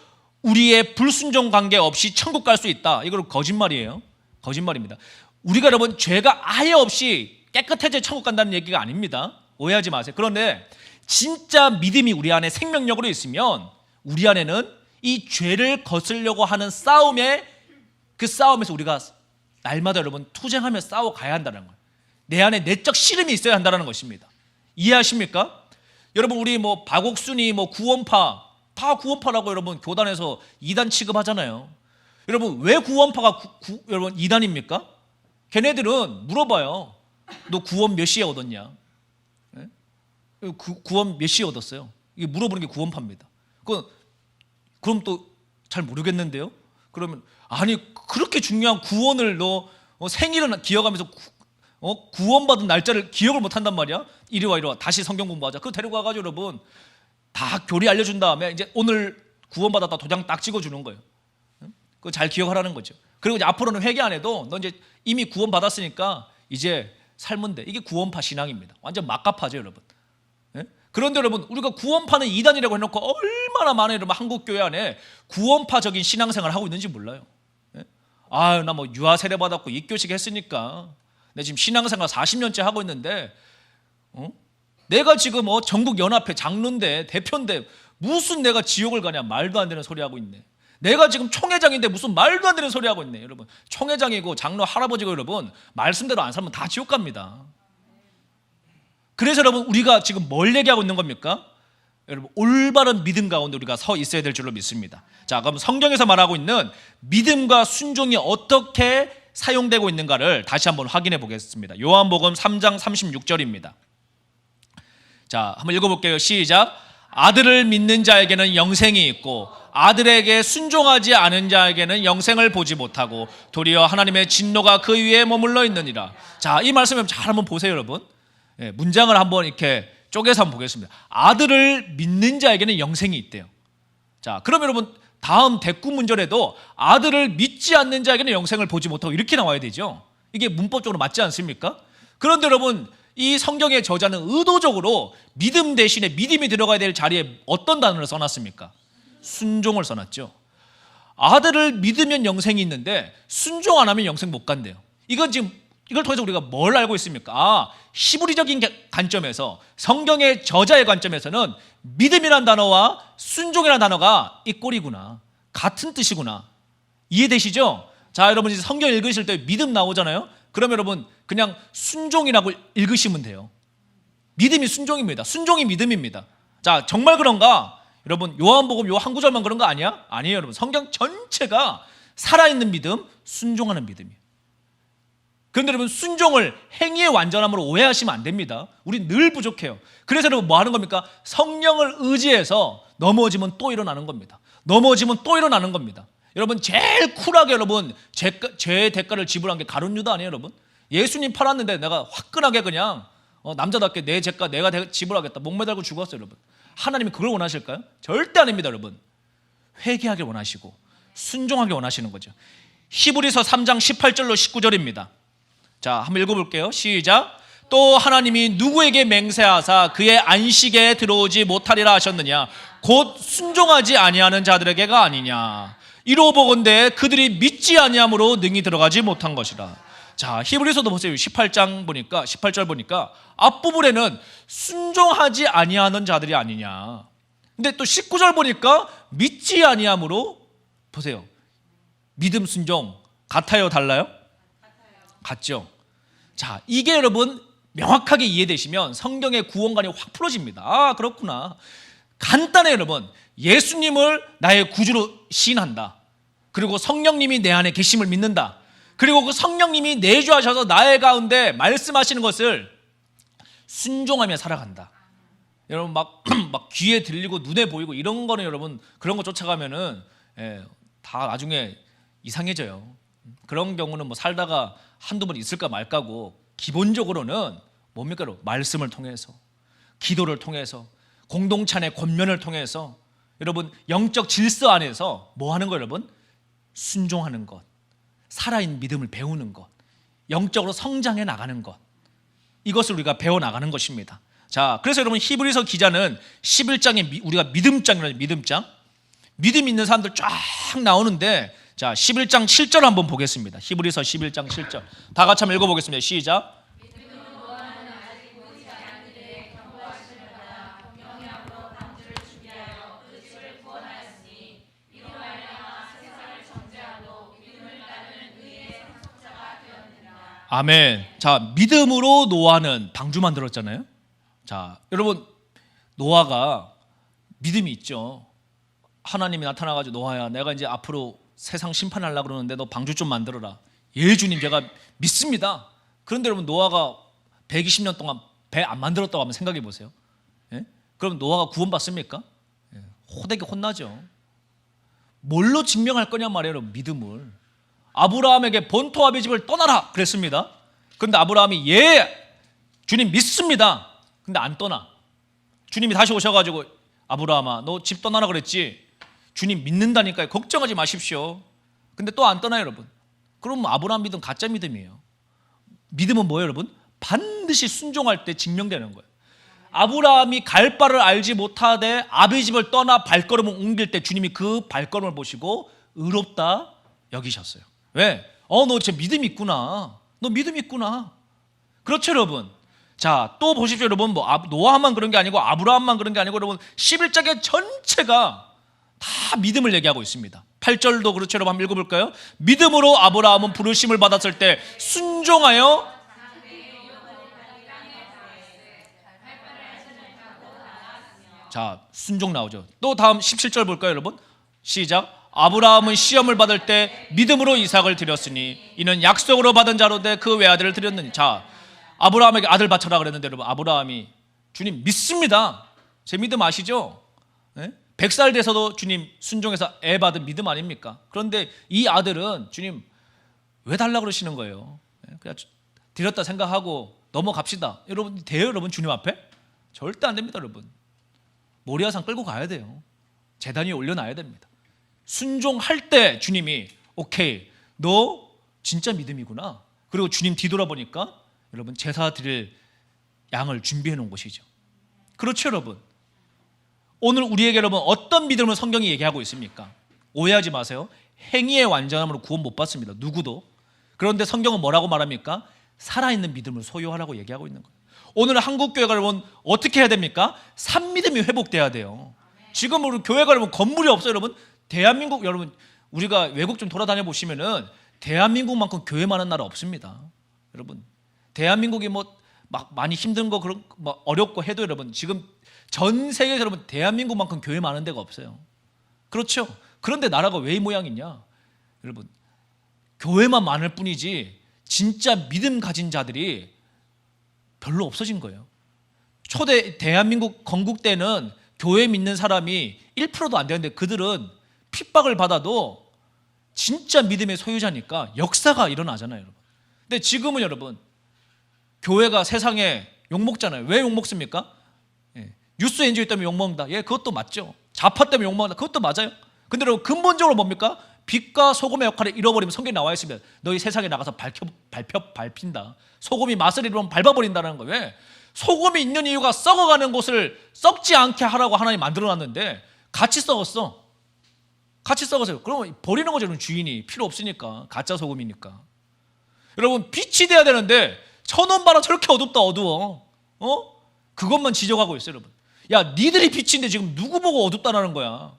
우리의 불순종 관계 없이 천국 갈 수 있다. 이건 거짓말이에요. 거짓말입니다. 우리가 여러분 죄가 아예 없이 깨끗해져 천국 간다는 얘기가 아닙니다. 오해하지 마세요. 그런데 진짜 믿음이 우리 안에 생명력으로 있으면 우리 안에는 이 죄를 거스려고 하는 그 싸움에서 우리가 날마다 여러분 투쟁하며 싸워 가야 한다는 거예요. 내 안에 내적 씨름이 있어야 한다는 것입니다. 이해하십니까? 여러분 우리 뭐 박옥순이 뭐 구원파 다 구원파라고 여러분 교단에서 이단 취급하잖아요. 여러분 왜 구원파가 여러분 이단입니까? 걔네들은 물어봐요. 너 구원 몇 시에 얻었냐? 네? 구원 몇 시에 얻었어요? 이게 물어보는 게 구원파입니다. 그럼 또 잘 모르겠는데요? 그러면 아니 그렇게 중요한 구원을 너 생일은 기억하면서 구원받은 날짜를 기억을 못한단 말이야? 이리 와 다시 성경 공부하자. 그거 데리고 가가지고 여러분 다 교리 알려준 다음에 이제 오늘 구원받았다 도장 딱 찍어주는 거예요. 그거 잘 기억하라는 거죠. 그리고 이제 앞으로는 회개 안 해도 너 이제 이미 구원받았으니까 이제 살면 돼. 이게 구원파 신앙입니다. 완전 막가파죠 여러분. 그런데 여러분 우리가 구원파는 이단이라고 해놓고 얼마나 많은 여러분 한국교회 안에 구원파적인 신앙생활을 하고 있는지 몰라요. 나 뭐 유아 세례 받았고 입교식 했으니까 내 지금 신앙생활 40년째 하고 있는데 내가 지금 전국연합회 장로인데 대표인데 무슨 내가 지옥을 가냐. 말도 안 되는 소리 하고 있네. 내가 지금 총회장인데 무슨 말도 안 되는 소리 하고 있네. 여러분 총회장이고 장로 할아버지고 여러분 말씀대로 안 살면 다 지옥 갑니다. 그래서 여러분 우리가 지금 뭘 얘기하고 있는 겁니까? 여러분 올바른 믿음 가운데 우리가 서 있어야 될 줄로 믿습니다. 자, 그럼 성경에서 말하고 있는 믿음과 순종이 어떻게 사용되고 있는가를 다시 한번 확인해 보겠습니다. 요한복음 3장 36절입니다. 자, 한번 읽어볼게요. 시작. 아들을 믿는 자에게는 영생이 있고 아들에게 순종하지 않은 자에게는 영생을 보지 못하고 도리어 하나님의 진노가 그 위에 머물러 있느니라. 자, 이 말씀을 잘 한번 보세요 여러분. 문장을 한번 이렇게 쪼개서 한번 보겠습니다. 아들을 믿는 자에게는 영생이 있대요. 자, 그럼 여러분 다음 대꾸 문절에도 아들을 믿지 않는 자에게는 영생을 보지 못하고 이렇게 나와야 되죠. 이게 문법적으로 맞지 않습니까? 그런데 여러분 이 성경의 저자는 의도적으로 믿음 대신에 믿음이 들어가야 될 자리에 어떤 단어를 써놨습니까? 순종을 써놨죠. 아들을 믿으면 영생이 있는데 순종 안 하면 영생 못 간대요. 이걸 통해서 우리가 뭘 알고 있습니까? 히브리적인 관점에서 성경의 저자의 관점에서는 믿음이란 단어와 순종이란 단어가 이 꼴이구나. 같은 뜻이구나. 이해되시죠? 자, 여러분 이제 성경 읽으실 때 믿음 나오잖아요. 그러면 여러분 그냥 순종이라고 읽으시면 돼요. 믿음이 순종입니다. 순종이 믿음입니다. 자, 정말 그런가? 여러분 요한복음 요 한 구절만 그런 거 아니야? 아니에요 여러분. 성경 전체가 살아있는 믿음, 순종하는 믿음이에요. 그런데 여러분 순종을 행위의 완전함으로 오해하시면 안 됩니다. 우리 늘 부족해요. 그래서 여러분 뭐 하는 겁니까? 성령을 의지해서 넘어지면 또 일어나는 겁니다. 넘어지면 또 일어나는 겁니다. 여러분 제일 쿨하게 여러분 죄의 대가를 지불한 게 가룟 유다 아니에요 여러분? 예수님 팔았는데 내가 화끈하게 그냥 남자답게 내 죄가 내가 지불하겠다 목매달고 죽었어요 여러분. 하나님이 그걸 원하실까요? 절대 아닙니다 여러분. 회개하길 원하시고 순종하길 원하시는 거죠. 히브리서 3장 18절로 19절입니다. 자, 한번 읽어볼게요. 시작. 또 하나님이 누구에게 맹세하사 그의 안식에 들어오지 못하리라 하셨느냐? 곧 순종하지 아니하는 자들에게가 아니냐? 이로 보건대 그들이 믿지 아니함으로 능히 들어가지 못한 것이라. 자, 히브리서도 보세요. 18절 보니까 앞부분에는 순종하지 아니하는 자들이 아니냐. 근데 또 19절 보니까 믿지 아니함으로, 보세요. 믿음, 순종 같아요, 달라요? 같죠. 자, 이게 여러분 명확하게 이해되시면 성경의 구원관이 확 풀어집니다. 아, 그렇구나. 간단해요, 여러분. 예수님을 나의 구주로 시인한다. 그리고 성령님이 내 안에 계심을 믿는다. 그리고 그 성령님이 내주하셔서 나의 가운데 말씀하시는 것을 순종하며 살아간다. 여러분 막 귀에 들리고 눈에 보이고 이런 거는 여러분 그런 거 쫓아가면은 다 나중에 이상해져요. 그런 경우는 뭐 살다가 한두 번 있을까 말까고, 기본적으로는 뭡니까? 말씀을 통해서, 기도를 통해서, 공동체 안의 권면을 통해서 여러분 영적 질서 안에서 뭐 하는 거예요, 여러분? 순종하는 것, 살아있는 믿음을 배우는 것, 영적으로 성장해 나가는 것, 이것을 우리가 배워나가는 것입니다. 자, 그래서 여러분 히브리서 기자는 11장에 우리가 믿음장이라는 믿음장, 믿음 있는 사람들 쫙 나오는데, 자 11장 7절 한번 보겠습니다. 히브리서 11장 7절 다 같이 한번 읽어보겠습니다. 시작. 아멘. 자, 믿음으로 노아는 방주 만들었잖아요. 자, 여러분 노아가 믿음이 있죠. 하나님이 나타나가지고 노아야, 내가 이제 앞으로 세상 심판하려고 그러는데 너 방주 좀 만들어라. 예, 주님, 제가 믿습니다. 그런데 여러분 노아가 120년 동안 배 안 만들었다고 한번 생각해 보세요. 예? 그럼 노아가 구원받습니까? 예, 호되게 혼나죠. 뭘로 증명할 거냐 말이에요, 여러분. 믿음을. 아브라함에게 본토와 집을 떠나라 그랬습니다. 그런데 아브라함이 예, 주님 믿습니다. 근데 안 떠나. 주님이 다시 오셔가지고 아브라함아, 너 집 떠나라 그랬지? 주님 믿는다니까요. 걱정하지 마십시오. 근데 또 안 떠나요, 여러분. 그럼 아브라함 믿음 가짜 믿음이에요. 믿음은 뭐예요, 여러분? 반드시 순종할 때 증명되는 거예요. 아브라함이 갈 바를 알지 못하되 아비 집을 떠나 발걸음을 옮길 때 주님이 그 발걸음을 보시고 의롭다 여기셨어요. 왜? 너 진짜 믿음 있구나. 너 믿음 있구나. 그렇죠, 여러분. 자, 또 보십시오, 여러분. 뭐 노아만 그런 게 아니고 아브라함만 그런 게 아니고 여러분 11장의 전체가 다 믿음을 얘기하고 있습니다. 8절도 그렇죠, 여러분. 한번 읽어볼까요? 믿음으로 아브라함은 부르심을 받았을 때 순종하여, 자, 순종 나오죠. 또 다음 17절 볼까요, 여러분? 시작. 아브라함은 시험을 받을 때 믿음으로 이삭을 드렸으니 이는 약속으로 받은 자로 돼 그 외아들을 드렸느니. 자, 아브라함에게 아들 바쳐라 그랬는데 여러분 아브라함이 주님 믿습니다. 제 믿음 아시죠? 100살 돼서도 주님 순종해서 애 받은 믿음 아닙니까? 그런데 이 아들은 주님 왜 달라고 그러시는 거예요? 그냥 드렸다 생각하고 넘어갑시다. 여러분 돼요, 여러분? 주님 앞에? 절대 안 됩니다, 여러분. 모리아산 끌고 가야 돼요. 제단 위에 올려놔야 됩니다. 순종할 때 주님이 오케이, 너 진짜 믿음이구나. 그리고 주님 뒤돌아보니까 여러분 제사 드릴 양을 준비해 놓은 곳이죠. 그렇죠, 여러분. 오늘 우리에게 여러분 어떤 믿음을 성경이 얘기하고 있습니까? 오해하지 마세요. 행위의 완전함으로 구원 못 받습니다, 누구도. 그런데 성경은 뭐라고 말합니까? 살아있는 믿음을 소유하라고 얘기하고 있는 거예요. 오늘 한국교회가 여러분 어떻게 해야 됩니까? 산믿음이 회복돼야 돼요. 지금 우리 교회가 여러분 건물이 없어요, 여러분. 대한민국, 여러분 우리가 외국 좀 돌아다녀 보시면은 대한민국만큼 교회 많은 나라 없습니다. 여러분 대한민국이 뭐 막 많이 힘든 거 그런 뭐 어렵고 해도 여러분 지금 전 세계에서 여러분 대한민국만큼 교회 많은 데가 없어요. 그렇죠? 그런데 나라가 왜 이 모양이냐? 여러분 교회만 많을 뿐이지 진짜 믿음 가진 자들이 별로 없어진 거예요. 초대 대한민국 건국 때는 교회 믿는 사람이 1%도 안 되는데 그들은 핍박을 받아도 진짜 믿음의 소유자니까 역사가 일어나잖아요, 여러분. 근데 지금은 여러분 교회가 세상에 욕먹잖아요. 왜 욕먹습니까? 뉴스 엔조이 때문에 욕먹는다. 예, 그것도 맞죠. 좌파 때문에 욕먹는다. 그것도 맞아요. 근데 여러분 근본적으로 뭡니까? 빛과 소금의 역할을 잃어버리면 성경에 나와 있으면 너희 세상에 나가서 밟힌다. 소금이 맛을 잃으면 밟아버린다는 거예요. 왜? 소금이 있는 이유가 썩어가는 곳을 썩지 않게 하라고 하나님 만들어놨는데 같이 썩었어. 같이 썩었어요. 그러면 버리는 거죠, 주인이. 필요 없으니까. 가짜 소금이니까. 여러분 빛이 돼야 되는데 천원 봐라 저렇게 어둡다 어두워. 그것만 지적하고 있어요 여러분. 야 니들이 빛인데 지금 누구 보고 어둡다라는 거야.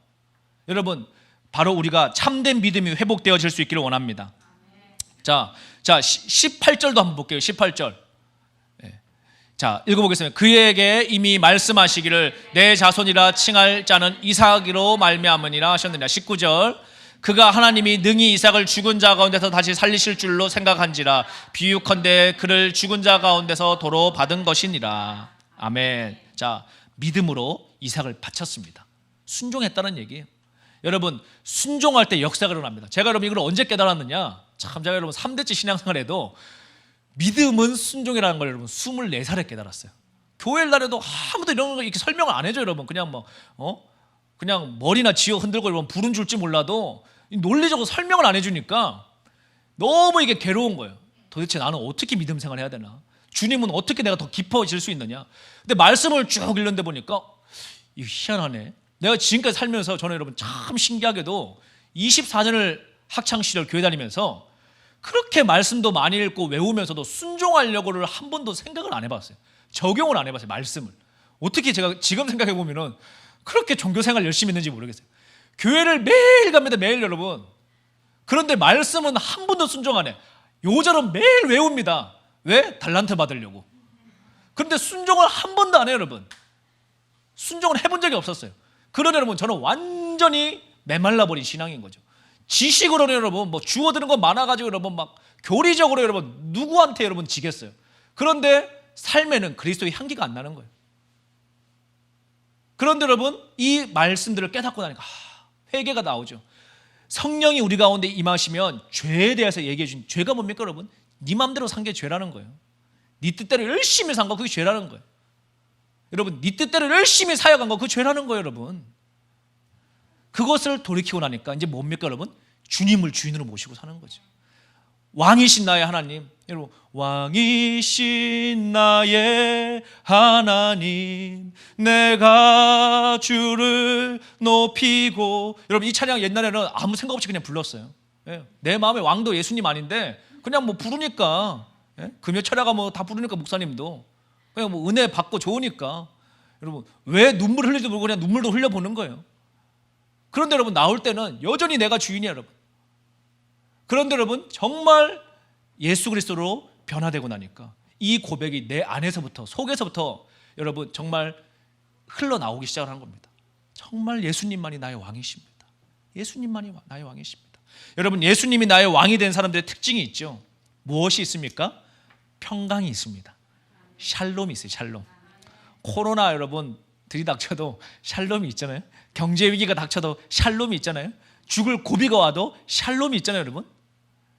여러분 바로 우리가 참된 믿음이 회복되어질 수 있기를 원합니다. 자 18절도 한번 볼게요. 18절. 자 읽어보겠습니다. 그에게 이미 말씀하시기를 내 자손이라 칭할 자는 이삭으로 말미암으니라 하셨느니라. 19절. 그가 하나님이 능히 이삭을 죽은 자 가운데서 다시 살리실 줄로 생각한지라 비유컨대 그를 죽은 자 가운데서 도로 받은 것이니라. 아멘. 자 믿음으로 이삭을 바쳤습니다. 순종했다는 얘기예요. 여러분 순종할 때 역사가 일어납니다. 제가 여러분 이걸 언제 깨달았느냐, 참 제가 여러분 3대째 신앙생활에도 믿음은 순종이라는 걸 여러분 24살에 깨달았어요. 교회를 다녀도 아무도 이런 거 이렇게 설명을 안 해줘요 여러분. 그냥 그냥 머리나 쥐어 흔들고 여러분 부른 줄지 몰라도 논리적으로 설명을 안 해주니까 너무 이게 괴로운 거예요. 도대체 나는 어떻게 믿음 생활을 해야 되나, 주님은 어떻게 내가 더 깊어질 수 있느냐. 근데 말씀을 쭉 읽는데 보니까 이거 희한하네. 내가 지금까지 살면서 저는 여러분 참 신기하게도 24년을 학창시절 교회 다니면서 그렇게 말씀도 많이 읽고 외우면서도 순종하려고를 한 번도 생각을 안 해봤어요. 적용을 안 해봤어요. 말씀을 어떻게 제가 지금 생각해 보면은 그렇게 종교생활 열심히 했는지 모르겠어요. 교회를 매일 갑니다. 매일 여러분. 그런데 말씀은 한 번도 순종 안 해. 요절은 매일 외웁니다. 왜? 달란트 받으려고. 그런데 순종을 한 번도 안 해요 여러분. 순종을 해본 적이 없었어요. 그러니 여러분 저는 완전히 메말라버린 신앙인 거죠. 지식으로는 여러분 주워드는 거 많아가지고 여러분 막 교리적으로 여러분 누구한테 여러분 지겠어요. 그런데 삶에는 그리스도의 향기가 안 나는 거예요. 그런데 여러분 이 말씀들을 깨닫고 나니까 회개가 나오죠. 성령이 우리 가운데 임하시면 죄에 대해서 얘기해 준, 죄가 뭡니까 여러분? 네 맘대로 산 게 죄라는 거예요. 네 뜻대로 열심히 산 거 그게 죄라는 거예요. 여러분 네 뜻대로 열심히 사역한 거 그게 죄라는 거예요 여러분. 그것을 돌이키고 나니까 이제 뭡니까 여러분? 주님을 주인으로 모시고 사는 거죠. 왕이신 나의 하나님, 여러분 왕이신 나의 하나님 내가 주를 높이고, 여러분 이 찬양 옛날에는 아무 생각 없이 그냥 불렀어요. 내 마음의 왕도 예수님 아닌데 그냥 부르니까, 금요 철야가 다 부르니까 목사님도 그냥 은혜 받고 좋으니까 여러분 왜 눈물 흘리지도 모르고 그냥 눈물도 흘려보는 거예요. 그런데 여러분 나올 때는 여전히 내가 주인이야 여러분. 그런데 여러분 정말 예수 그리스도로 변화되고 나니까 이 고백이 내 안에서부터 속에서부터 여러분 정말 흘러나오기 시작을 하는 겁니다. 정말 예수님만이 나의 왕이십니다. 예수님만이 나의 왕이십니다. 여러분 예수님이 나의 왕이 된 사람들의 특징이 있죠. 무엇이 있습니까? 평강이 있습니다. 샬롬이 있어요. 샬롬. 코로나 여러분 들이닥쳐도 샬롬이 있잖아요. 경제 위기가 닥쳐도 샬롬이 있잖아요. 죽을 고비가 와도 샬롬이 있잖아요 여러분.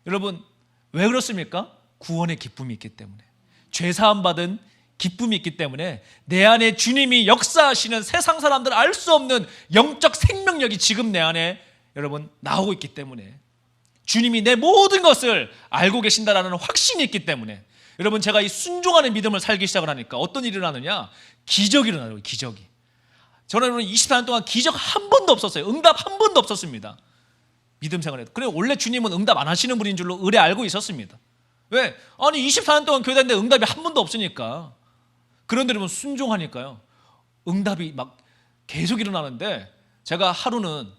여러분 왜 그렇습니까? 구원의 기쁨이 있기 때문에, 죄사함 받은 기쁨이 있기 때문에 내 안에 주님이 역사하시는 세상 사람들 알 수 없는 영적 생명력이 지금 내 안에 여러분 나오고 있기 때문에, 주님이 내 모든 것을 알고 계신다라는 확신이 있기 때문에 여러분 제가 이 순종하는 믿음을 살기 시작을 하니까 어떤 일이 일어나느냐, 기적이 일어나요. 기적이. 저는 여러분 24년 동안 기적 한 번도 없었어요. 응답 한 번도 없었습니다. 믿음 생활에도. 그래 원래 주님은 응답 안 하시는 분인 줄로 의뢰 알고 있었습니다. 왜? 아니 24년 동안 교회 다니는데 응답이 한 번도 없으니까. 그런데 여러분 순종하니까요 응답이 막 계속 일어나는데, 제가 하루는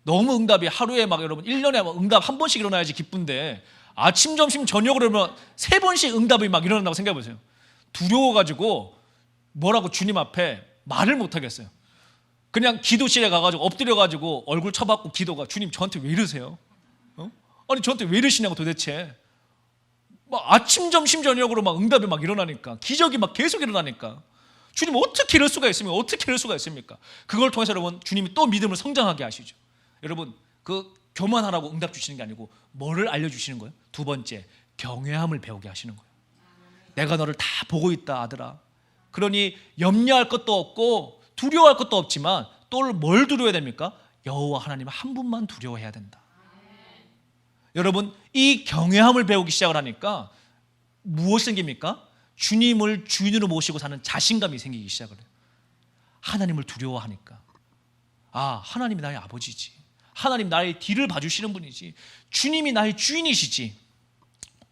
너무 응답이 하루에 여러분 1년에 응답 한 번씩 일어나야지 기쁜데 아침 점심 저녁으로 그러면 3번씩 응답이 일어난다고 생각해 보세요. 두려워가지고 뭐라고 주님 앞에 말을 못 하겠어요. 그냥 기도실에 가가지고 엎드려가지고 얼굴 쳐박고 기도가, 주님 저한테 왜 이러세요? 아니 저한테 왜 이러시냐고 도대체. 아침 점심 저녁으로 응답이 일어나니까, 기적이 계속 일어나니까 주님 어떻게 이럴 수가 있습니까? 어떻게 이럴 수가 있습니까? 그걸 통해서 여러분 주님이 또 믿음을 성장하게 하시죠. 여러분 교만하라고 응답 주시는 게 아니고 뭐를 알려주시는 거예요? 두 번째, 경외함을 배우게 하시는 거예요. 내가 너를 다 보고 있다 아들아. 그러니 염려할 것도 없고 두려워할 것도 없지만 또 뭘 두려워해야 됩니까? 여호와 하나님 한 분만 두려워해야 된다. 여러분 이 경외함을 배우기 시작을 하니까 무엇이 생깁니까? 주님을 주인으로 모시고 사는 자신감이 생기기 시작을 해요. 하나님을 두려워하니까, 하나님이 나의 아버지지, 하나님 나의 뒤를 봐주시는 분이지, 주님이 나의 주인이시지,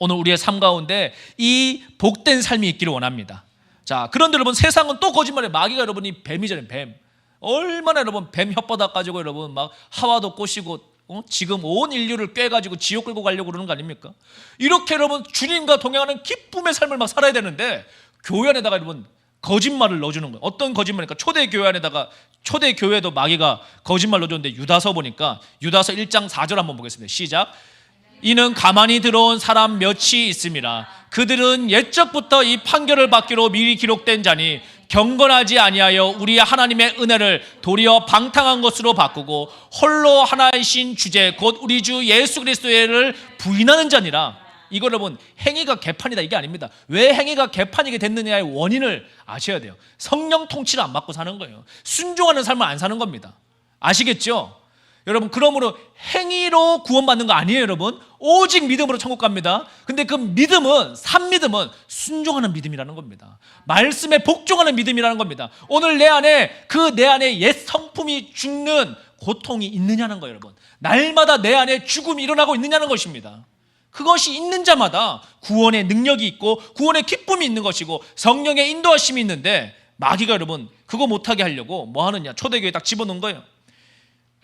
오늘 우리의 삶 가운데 이 복된 삶이 있기를 원합니다. 자, 그런데 여러분, 세상은 또 거짓말해. 마귀가 여러분이 뱀이잖아요. 뱀. 얼마나 여러분 뱀 혓바닥 가지고 여러분 막 하와도 꼬시고 지금 온 인류를 꿰가지고 지옥 끌고 가려고 그러는 거 아닙니까? 이렇게 여러분 주님과 동행하는 기쁨의 삶을 막 살아야 되는데 교회 안에다가 여러분 거짓말을 넣어주는 거예요. 어떤 거짓말입니까? 초대교회 안에다가, 초대교회도 마귀가 거짓말 넣어줬는데, 유다서 보니까 유다서 1장 4절 한번 보겠습니다. 시작. 이는 가만히 들어온 사람 몇이 있음이라. 그들은 옛적부터 이 판결을 받기로 미리 기록된 자니 경건하지 아니하여 우리 하나님의 은혜를 도리어 방탕한 것으로 바꾸고 홀로 하나이신 주제 곧 우리 주 예수 그리스도를 부인하는 자니라. 이거 여러분 행위가 개판이다 이게 아닙니다. 왜 행위가 개판이게 됐느냐의 원인을 아셔야 돼요. 성령 통치를 안 받고 사는 거예요. 순종하는 삶을 안 사는 겁니다. 아시겠죠? 여러분, 그러므로 행위로 구원받는 거 아니에요. 여러분, 오직 믿음으로 천국 갑니다. 근데 그 믿음은, 산믿음은 순종하는 믿음이라는 겁니다. 말씀에 복종하는 믿음이라는 겁니다. 오늘 내 안에 옛 성품이 죽는 고통이 있느냐는 거예요. 여러분, 날마다 내 안에 죽음이 일어나고 있느냐는 것입니다. 그것이 있는 자마다 구원의 능력이 있고 구원의 기쁨이 있는 것이고 성령의 인도하심이 있는데, 마귀가 여러분 그거 못하게 하려고 뭐 하느냐, 초대교회에 딱 집어넣은 거예요.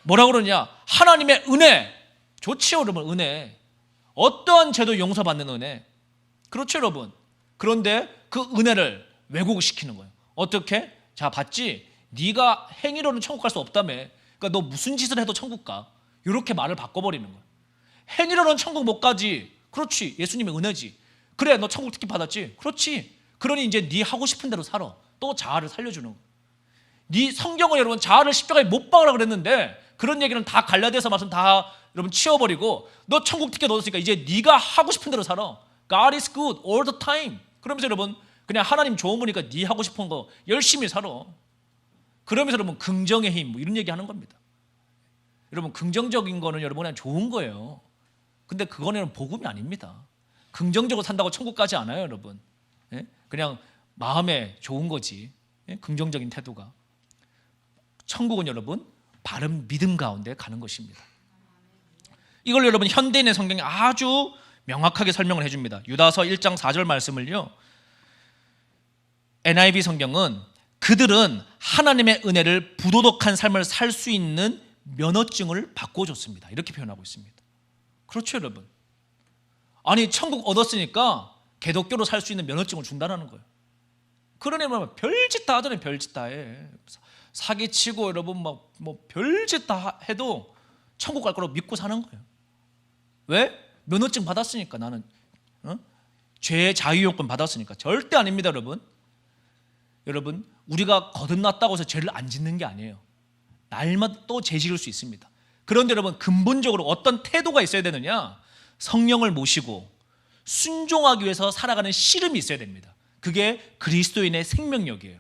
뭐라고 그러냐, 하나님의 은혜. 좋지요 여러분, 은혜. 어떠한 죄도 용서받는 은혜. 그렇죠 여러분. 그런데 그 은혜를 왜곡시키는 거예요. 어떻게? 자, 봤지? 네가 행위로는 천국 갈 수 없다며. 그러니까 너 무슨 짓을 해도 천국 가. 이렇게 말을 바꿔버리는 거예요. 행위로는 천국 못 가지. 그렇지, 예수님의 은혜지. 그래, 너 천국 특기 받았지. 그렇지. 그러니 이제 네 하고 싶은 대로 살아. 또 자아를 살려주는 거예요. 네 성경을 여러분 자아를 십자가에 못 박으라 그랬는데 그런 얘기는 다 갈라디아서 말씀 다 여러분 치워버리고 너 천국 티켓 얻었으니까 이제 네가 하고 싶은 대로 살아. God is good all the time. 그러면서 여러분 그냥 하나님 좋은 분이니까 네 하고 싶은 거 열심히 살아. 그러면서 여러분 긍정의 힘 뭐 이런 얘기 하는 겁니다. 여러분 긍정적인 거는 여러분 그냥 좋은 거예요. 근데 그거는 복음이 아닙니다. 긍정적으로 산다고 천국 가지 않아요 여러분. 그냥 마음에 좋은 거지. 긍정적인 태도가. 천국은 여러분 바른 믿음 가운데 가는 것입니다. 이걸 여러분 현대인의 성경이 아주 명확하게 설명을 해줍니다. 유다서 1장 4절 말씀을요, NIV 성경은 그들은 하나님의 은혜를 부도덕한 삶을 살 수 있는 면허증을 바꿔줬습니다. 이렇게 표현하고 있습니다. 그렇죠 여러분. 아니 천국 얻었으니까 기독교로 살 수 있는 면허증을 준다는 거예요. 그러니 뭐 별짓 다 하잖아요. 별짓 다 해. 사기치고 여러분 뭐 별짓 다 해도 천국 갈 거라고 믿고 사는 거예요. 왜? 면허증 받았으니까. 나는 죄의 자유요건 받았으니까. 절대 아닙니다 여러분. 여러분 우리가 거듭났다고 해서 죄를 안 짓는 게 아니에요. 날마다 또 죄 지을 수 있습니다. 그런데 여러분 근본적으로 어떤 태도가 있어야 되느냐, 성령을 모시고 순종하기 위해서 살아가는 씨름이 있어야 됩니다. 그게 그리스도인의 생명력이에요.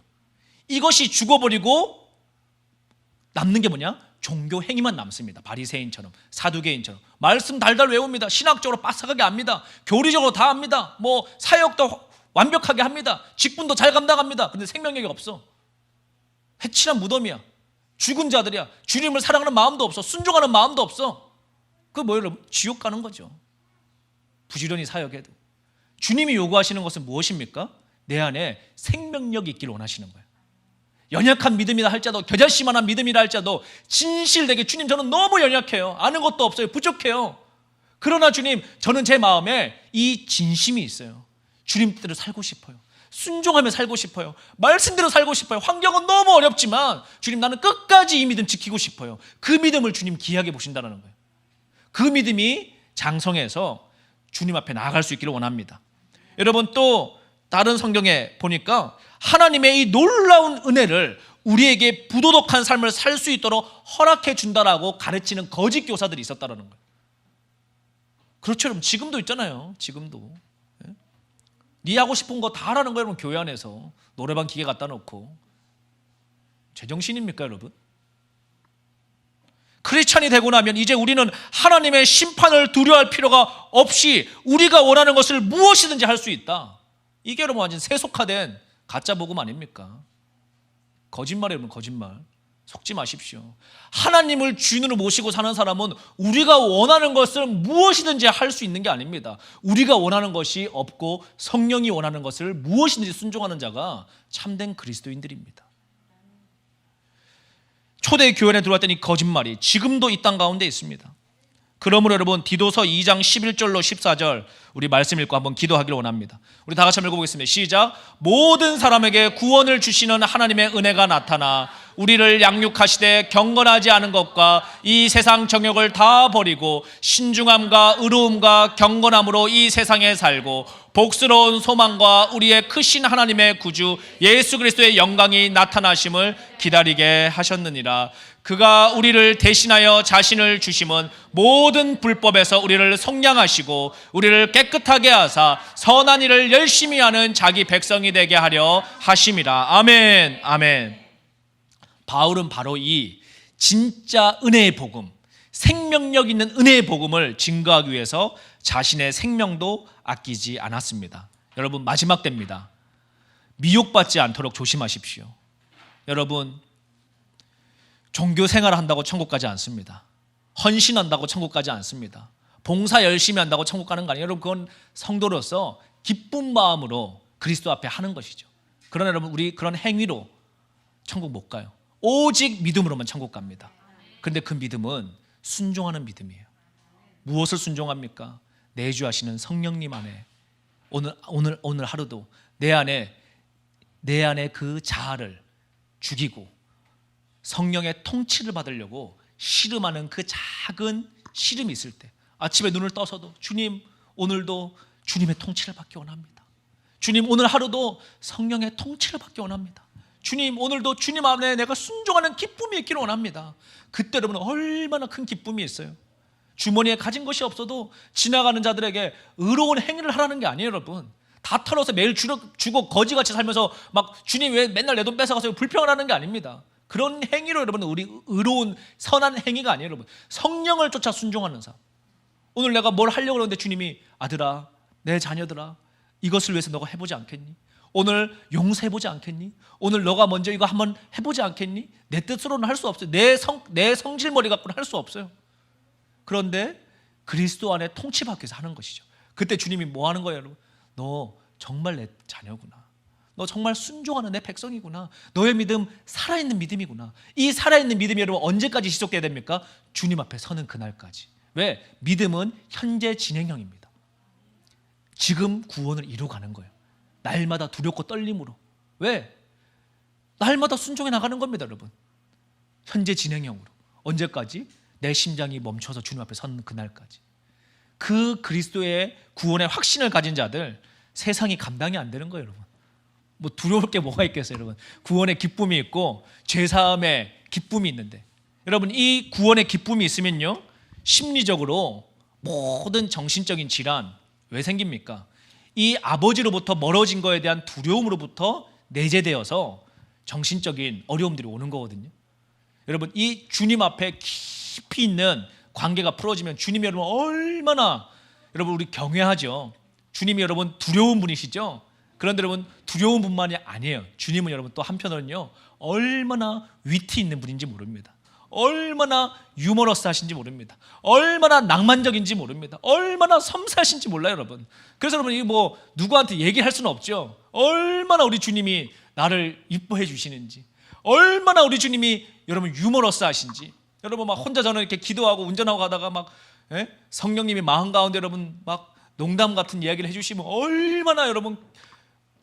이것이 죽어버리고 남는 게 뭐냐? 종교 행위만 남습니다. 바리새인처럼, 사두개인처럼 말씀 달달 외웁니다. 신학적으로 빠삭하게 합니다. 교리적으로 다 합니다. 뭐 사역도 완벽하게 합니다. 직분도 잘 감당합니다. 근데 생명력이 없어. 해칠한 무덤이야. 죽은 자들이야. 주님을 사랑하는 마음도 없어. 순종하는 마음도 없어. 그거 뭐예요 여러분? 지옥 가는 거죠. 부지런히 사역해도. 주님이 요구하시는 것은 무엇입니까? 내 안에 생명력이 있기를 원하시는 거예요. 연약한 믿음이라 할지라도, 겨자씨만한 믿음이라 할지라도 진실되게, 주님 저는 너무 연약해요. 아는 것도 없어요. 부족해요. 그러나 주님 저는 제 마음에 이 진심이 있어요. 주님 뜻대로 살고 싶어요. 순종하며 살고 싶어요. 말씀대로 살고 싶어요. 환경은 너무 어렵지만 주님 나는 끝까지 이 믿음 지키고 싶어요. 그 믿음을 주님 귀하게 보신다는 거예요. 그 믿음이 장성해서 주님 앞에 나아갈 수 있기를 원합니다. 여러분 또 다른 성경에 보니까 하나님의 이 놀라운 은혜를 우리에게 부도덕한 삶을 살 수 있도록 허락해 준다라고 가르치는 거짓 교사들이 있었다는 거예요. 그렇죠 여러분. 지금도 있잖아요. 지금도. 네 하고 싶은 거 다 하라는 거예요 여러분. 교회 안에서 노래방 기계 갖다 놓고. 제정신입니까 여러분? 크리스찬이 되고 나면 이제 우리는 하나님의 심판을 두려워할 필요가 없이 우리가 원하는 것을 무엇이든지 할 수 있다. 이게 여러분 완전 세속화된 가짜 복음 아닙니까? 거짓말이에요 여러분. 거짓말. 속지 마십시오. 하나님을 주인으로 모시고 사는 사람은 우리가 원하는 것을 무엇이든지 할 수 있는 게 아닙니다. 우리가 원하는 것이 없고 성령이 원하는 것을 무엇이든지 순종하는 자가 참된 그리스도인들입니다. 초대 교회에 들어왔더니 거짓말이 지금도 이 땅 가운데 있습니다. 그러므로 여러분 디도서 2장 11절로 14절 우리 말씀 읽고 한번 기도하기를 원합니다. 우리 다 같이 한번 읽어보겠습니다. 시작. 모든 사람에게 구원을 주시는 하나님의 은혜가 나타나 우리를 양육하시되 경건하지 않은 것과 이 세상 정욕을 다 버리고 신중함과 의로움과 경건함으로 이 세상에 살고 복스러운 소망과 우리의 크신 하나님의 구주 예수 그리스도의 영광이 나타나심을 기다리게 하셨느니라. 그가 우리를 대신하여 자신을 주심은 모든 불법에서 우리를 속량하시고 우리를 깨끗하게 하사 선한 일을 열심히 하는 자기 백성이 되게 하려 하심이라. 아멘. 아멘. 바울은 바로 이 진짜 은혜의 복음, 생명력 있는 은혜의 복음을 증거하기 위해서 자신의 생명도 아끼지 않았습니다. 여러분 마지막 때입니다. 미혹받지 않도록 조심하십시오. 여러분 종교 생활을 한다고 천국 가지 않습니다. 헌신한다고 천국 가지 않습니다. 봉사 열심히 한다고 천국 가는 거 아니에요. 여러분 그건 성도로서 기쁜 마음으로 그리스도 앞에 하는 것이죠. 그러나 여러분 우리 그런 행위로 천국 못 가요. 오직 믿음으로만 천국 갑니다. 그런데 그 믿음은 순종하는 믿음이에요. 무엇을 순종합니까? 내주하시는 성령님 안에 오늘 하루도 내 안에 그 자아를 죽이고 성령의 통치를 받으려고 씨름하는 그 작은 씨름이 있을 때 아침에 눈을 떠서도 주님 오늘도 주님의 통치를 받기 원합니다. 주님 오늘 하루도 성령의 통치를 받기 원합니다. 주님 오늘도 주님 안에 내가 순종하는 기쁨이 있기를 원합니다. 그때 여러분 얼마나 큰 기쁨이 있어요. 주머니에 가진 것이 없어도 지나가는 자들에게 의로운 행위를 하라는 게 아니에요. 여러분 다 털어서 매일 주고 거지같이 살면서 막 주님 왜 맨날 내 돈 뺏어가서 불평을 하는 게 아닙니다. 그런 행위로 여러분 우리 의로운 선한 행위가 아니에요. 여러분 성령을 쫓아 순종하는 삶. 오늘 내가 뭘 하려고 그러는데 주님이 아들아 내 자녀들아 이것을 위해서 너가 해보지 않겠니? 오늘 용서해보지 않겠니? 오늘 너가 먼저 이거 한번 해보지 않겠니? 내 뜻으로는 할 수 없어요. 내 성질머리 갖고는 할 수 없어요. 그런데 그리스도 안에 통치받기 위해서 하는 것이죠. 그때 주님이 뭐 하는 거예요? 여러분? 너 정말 내 자녀구나. 너 정말 순종하는 내 백성이구나. 너의 믿음 살아있는 믿음이구나. 이 살아있는 믿음이 여러분 언제까지 지속돼야 됩니까? 주님 앞에 서는 그날까지. 왜? 믿음은 현재 진행형입니다. 지금 구원을 이루어가는 거예요. 날마다 두렵고 떨림으로. 왜? 날마다 순종해 나가는 겁니다. 여러분 현재 진행형으로. 언제까지? 내 심장이 멈춰서 주님 앞에 서는 그날까지. 그 그리스도의 구원의 확신을 가진 자들 세상이 감당이 안 되는 거예요. 여러분 뭐 두려울 게 뭐가 있겠어요. 여러분 구원의 기쁨이 있고 죄사함의 기쁨이 있는데 여러분 이 구원의 기쁨이 있으면요 심리적으로 모든 정신적인 질환 왜 생깁니까? 이 아버지로부터 멀어진 거에 대한 두려움으로부터 내재되어서 정신적인 어려움들이 오는 거거든요. 여러분 이 주님 앞에 깊이 있는 관계가 풀어지면 주님이 여러분 얼마나 여러분 우리 경외하죠. 주님이 여러분 두려운 분이시죠. 그런데 여러분 두려운 분만이 아니에요. 주님은 여러분 또 한편으로는요 얼마나 위트 있는 분인지 모릅니다. 얼마나 유머러스하신지 모릅니다. 얼마나 낭만적인지 모릅니다. 얼마나 섬세하신지 몰라요. 여러분 그래서 여러분 이 뭐 누구한테 얘기할 수는 없죠. 얼마나 우리 주님이 나를 이뻐해 주시는지, 얼마나 우리 주님이 여러분 유머러스하신지. 여러분 막 혼자 저는 이렇게 기도하고 운전하고 가다가 막 성령님이 마음 가운데 여러분 막 농담 같은 이야기를 해주시면 얼마나 여러분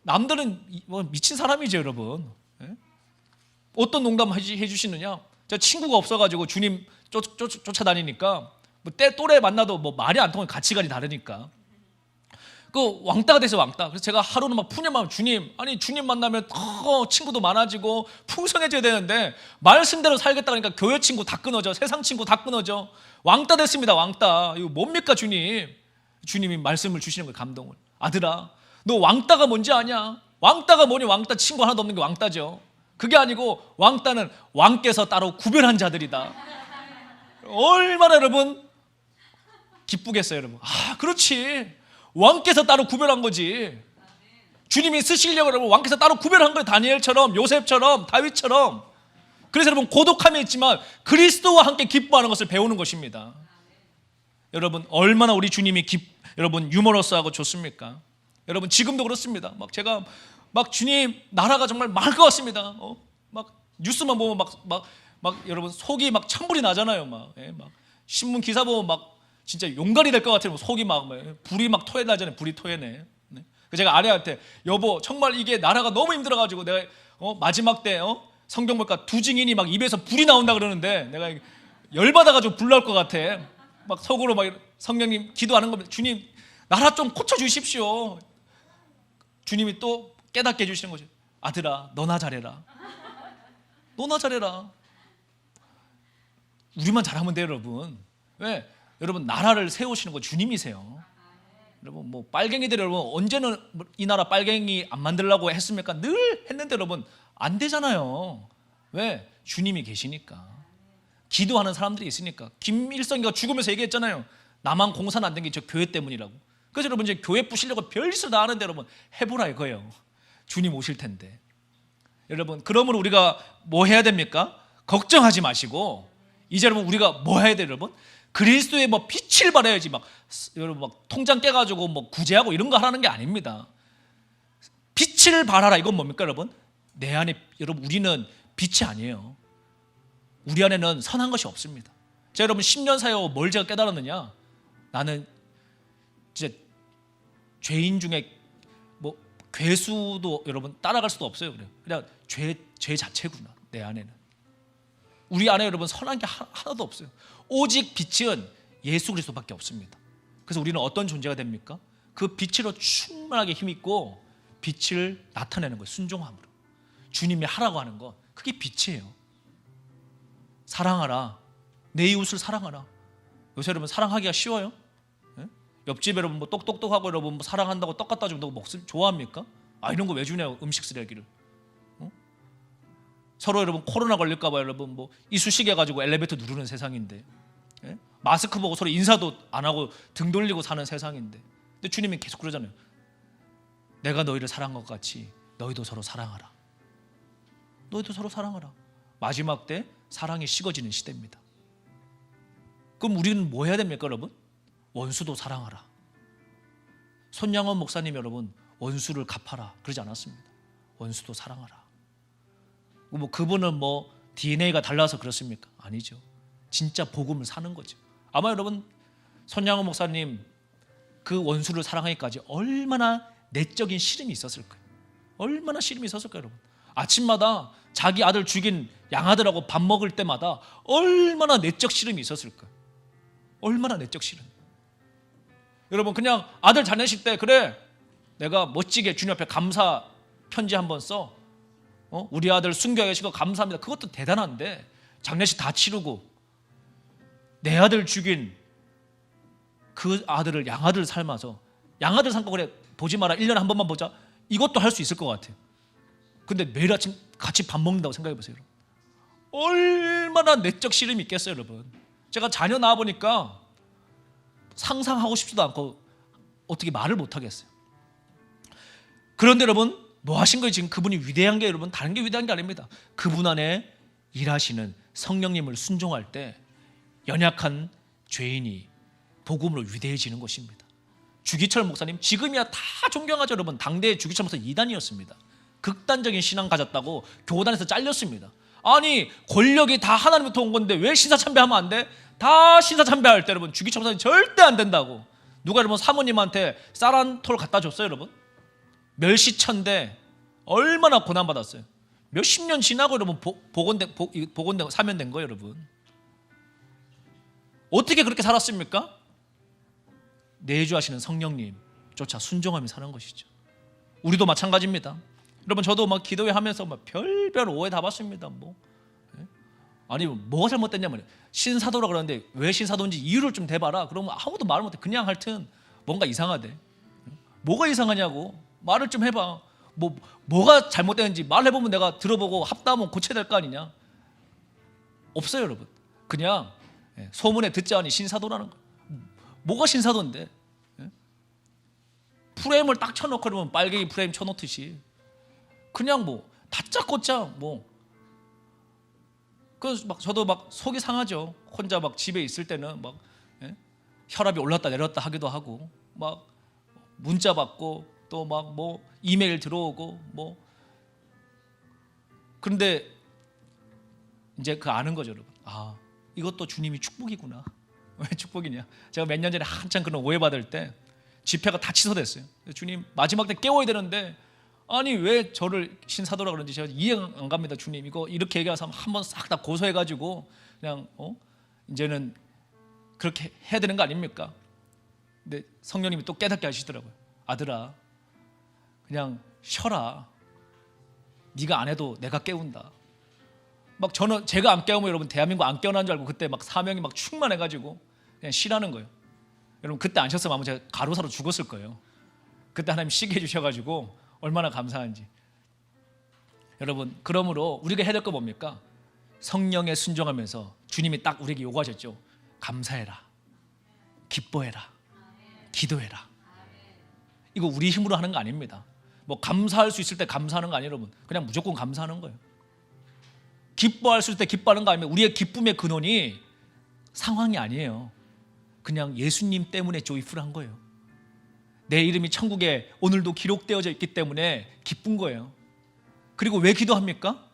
남들은 뭐 미친 사람이죠. 여러분 어떤 농담 해주시느냐. 제가 친구가 없어가지고 주님 쫓아다니니까 뭐 또래 만나도 뭐 말이 안 통하는 가치관이 다르니까 그 왕따가 돼서 왕따. 그래서 제가 하루는 막 푸념하면 주님 만나면 더 친구도 많아지고 풍성해져야 되는데 말씀대로 살겠다 그러니까 교회 친구 다 끊어져, 세상 친구 다 끊어져. 왕따 됐습니다. 왕따. 이거 뭡니까 주님? 주님이 말씀을 주시는 거예요. 감동을. 아들아 너 왕따가 뭔지 아냐? 왕따가 뭐니? 왕따 친구 하나도 없는 게 왕따죠. 그게 아니고 왕따는 왕께서 따로 구별한 자들이다. 얼마나 여러분 기쁘겠어요. 여러분 그렇지. 왕께서 따로 구별한 거지. 주님이 쓰시려고 여러분 왕께서 따로 구별한 거예요. 다니엘처럼, 요셉처럼, 다윗처럼. 그래서 여러분 고독함이 있지만 그리스도와 함께 기뻐하는 것을 배우는 것입니다. 여러분 얼마나 우리 주님이 여러분 유머러스하고 좋습니까? 여러분 지금도 그렇습니다. 막 제가 막 주님 나라가 정말 망할 것 같습니다. 막 뉴스만 보면 막 여러분 속이 막 천불이 나잖아요. 막 신문 기사 보면 막 진짜 용갈이 될 것 같아요. 속이 막 불이 막 토해나잖아요. 불이 토해내. 제가 아내한테 여보 정말 이게 나라가 너무 힘들어가지고 내가 마지막 때 성경 보니까 두 증인이 막 입에서 불이 나온다 그러는데 내가 열받아가지고 불 나올 것 같아. 막 속으로 막 성령님 기도하는 겁니다. 주님 나라 좀 고쳐주십시오. 주님이 또 깨닫게 해주시는 거죠. 아들아 너나 잘해라. 너나 잘해라. 우리만 잘하면 돼요 여러분. 왜? 여러분 나라를 세우시는 거 주님이세요. 여러분 뭐 빨갱이들 여러분 언제는 이 나라 빨갱이 안 만들려고 했습니까? 늘 했는데 여러분 안 되잖아요. 왜? 주님이 계시니까. 기도하는 사람들이 있으니까. 김일성이가 죽으면서 얘기했잖아요. 나만 공산 안 된 게 저 교회 때문이라고. 그래서 여러분 이제 교회 부시려고 별짓을 다 하는데 여러분 해보라 이거예요. 주님 오실 텐데. 여러분 그러므로 우리가 뭐 해야 됩니까? 걱정하지 마시고 이제 여러분 우리가 뭐 해야 돼요 여러분? 그리스도의 뭐 빛을 발해야지 막 여러분 막 통장 깨가지고 뭐 구제하고 이런 거 하라는 게 아닙니다. 빛을 발하라 이건 뭡니까 여러분? 내 안에 여러분 우리는 빛이 아니에요. 우리 안에는 선한 것이 없습니다. 제가 여러분 10년 사이에 뭘 제가 깨달았느냐? 나는 진짜 죄인 중에 뭐 괴수도 여러분 따라갈 수도 없어요. 그래요. 그냥 죄 자체구나 내 안에는. 우리 안에 여러분 선한 게 하나도 없어요. 오직 빛은 예수 그리스도밖에 없습니다. 그래서 우리는 어떤 존재가 됩니까? 그 빛으로 충만하게 힘있고 빛을 나타내는 거예요. 순종함으로. 주님이 하라고 하는 거 그게 빛이에요. 사랑하라. 내 이웃을 사랑하라. 요새 여러분 사랑하기가 쉬워요? 네? 옆집에 여러분 뭐 똑똑똑하고 여러분 뭐 사랑한다고 떡 갖다 주면 먹으면 좋아합니까? 이런 거 왜 주냐고 음식 쓰레기를. 서로 여러분 코로나 걸릴까 봐 여러분 뭐 이쑤시개 가지고 엘리베이터 누르는 세상인데 예? 마스크 보고 서로 인사도 안 하고 등 돌리고 사는 세상인데 근데 주님이 계속 그러잖아요. 내가 너희를 사랑한 것 같이 너희도 서로 사랑하라. 너희도 서로 사랑하라. 마지막 때 사랑이 식어지는 시대입니다. 그럼 우리는 뭐 해야 됩니까 여러분? 원수도 사랑하라. 손양원 목사님 여러분 원수를 갚아라 그러지 않았습니다. 원수도 사랑하라. 뭐 그분은 뭐 DNA가 달라서 그렇습니까? 아니죠. 진짜 복음을 사는 거죠. 아마 여러분 손양원 목사님 그 원수를 사랑하기까지 얼마나 내적인 시름이 있었을 거예요. 얼마나 시름이 있었을까요 여러분? 아침마다 자기 아들 죽인 양아들하고 밥 먹을 때마다 얼마나 내적 시름이 있었을 거예요. 얼마나 내적 시름. 여러분 그냥 아들 장례식 때 그래 내가 멋지게 주님 앞에 감사 편지 한번 써. 우리 아들 순교해 주시고 감사합니다. 그것도 대단한데 장례식 다 치르고 내 아들 죽인 그 아들을 양아들 삶아서 양아들 삶고 그래 보지 마라 1년에 한 번만 보자 이것도 할 수 있을 것 같아요. 근데 매일 아침 같이 밥 먹는다고 생각해 보세요. 얼마나 내적 시름이 있겠어요 여러분. 제가 자녀 낳아보니까 상상하고 싶지도 않고 어떻게 말을 못하겠어요. 그런데 여러분 뭐 하신 거예요? 지금 그분이 위대한 게 여러분 다른 게 위대한 게 아닙니다. 그분 안에 일하시는 성령님을 순종할 때 연약한 죄인이 복음으로 위대해지는 것입니다. 주기철 목사님 지금이야 다 존경하죠 여러분. 당대의 주기철 목사 2단이었습니다. 극단적인 신앙 가졌다고 교단에서 잘렸습니다. 아니 권력이 다 하나님부터 온 건데 왜 신사참배하면 안 돼? 다 신사참배할 때 여러분 주기철 목사님 절대 안 된다고. 누가 여러분 사모님한테 쌀 한 톨 갖다 줬어요 여러분? 멸시천대 얼마나 고난받았어요. 몇십 년 지나고 여러분 복원된 사면된 거예요 여러분. 어떻게 그렇게 살았습니까? 내주하시는 성령님 쫓아 순종하며 사는 것이죠. 우리도 마찬가지입니다. 여러분 저도 막 기도회 하면서 막 별별 오해 다 받습니다. 뭐 아니 뭐가 잘못됐냐 말이에요. 신사도라 그러는데 왜 신사도인지 이유를 좀 대봐라. 그러면 아무도 말을 못해. 그냥 하여튼 뭔가 이상하대. 뭐가 이상하냐고 말을 좀 해봐. 뭐가 잘못되는지 말해보면 내가 들어보고 합담하면 고쳐야 될 거 아니냐. 없어요 여러분. 그냥 소문에 듣자하니 신사도라는 거. 뭐가 신사도인데? 프레임을 딱 쳐놓고 그러면 빨갱이 프레임 쳐놓듯이 그냥 뭐 다짜고짜 뭐 막 저도 막 속이 상하죠. 혼자 막 집에 있을 때는 막 혈압이 올랐다 내렸다 하기도 하고, 막 문자 받고 또 막 뭐 이메일 들어오고 뭐. 그런데 이제 그 아는 거죠, 여러분. 아, 이것도 주님이 축복이구나. 왜 축복이냐? 제가 몇 년 전에 한참 그런 오해받을 때 집회가 다 취소됐어요. 주님 마지막 때 깨워야 되는데, 아니 왜 저를 신사도라 그런지 제가 이해가 안 갑니다. 주님 이거 이렇게 얘기해서 한번 싹 다 고소해가지고 그냥 이제는 그렇게 해야 되는 거 아닙니까? 근데 성령님이 또 깨닫게 하시더라고요. 아들아, 그냥 쉬어라. 네가 안 해도 내가 깨운다. 막 저는 제가 안 깨우면 여러분 대한민국 안 깨어난 줄 알고 그때 막 사명이 막 충만해가지고 그냥 쉬라는 거예요. 여러분 그때 안 쉬었으면 아마 제가 가로사로 죽었을 거예요. 그때 하나님 쉬게 해주셔가지고 얼마나 감사한지. 여러분, 그러므로 우리가 해야 될 거 뭡니까? 성령에 순종하면서 주님이 딱 우리에게 요구하셨죠. 감사해라, 기뻐해라, 기도해라. 이거 우리 힘으로 하는 거 아닙니다. 뭐 감사할 수 있을 때 감사하는 거 아니에요, 여러분. 그냥 무조건 감사하는 거예요. 기뻐할 수 있을 때 기뻐하는 거 아니면 우리의 기쁨의 근원이 상황이 아니에요. 그냥 예수님 때문에 조이풀한 거예요. 내 이름이 천국에 오늘도 기록되어져 있기 때문에 기쁜 거예요. 그리고 왜 기도합니까?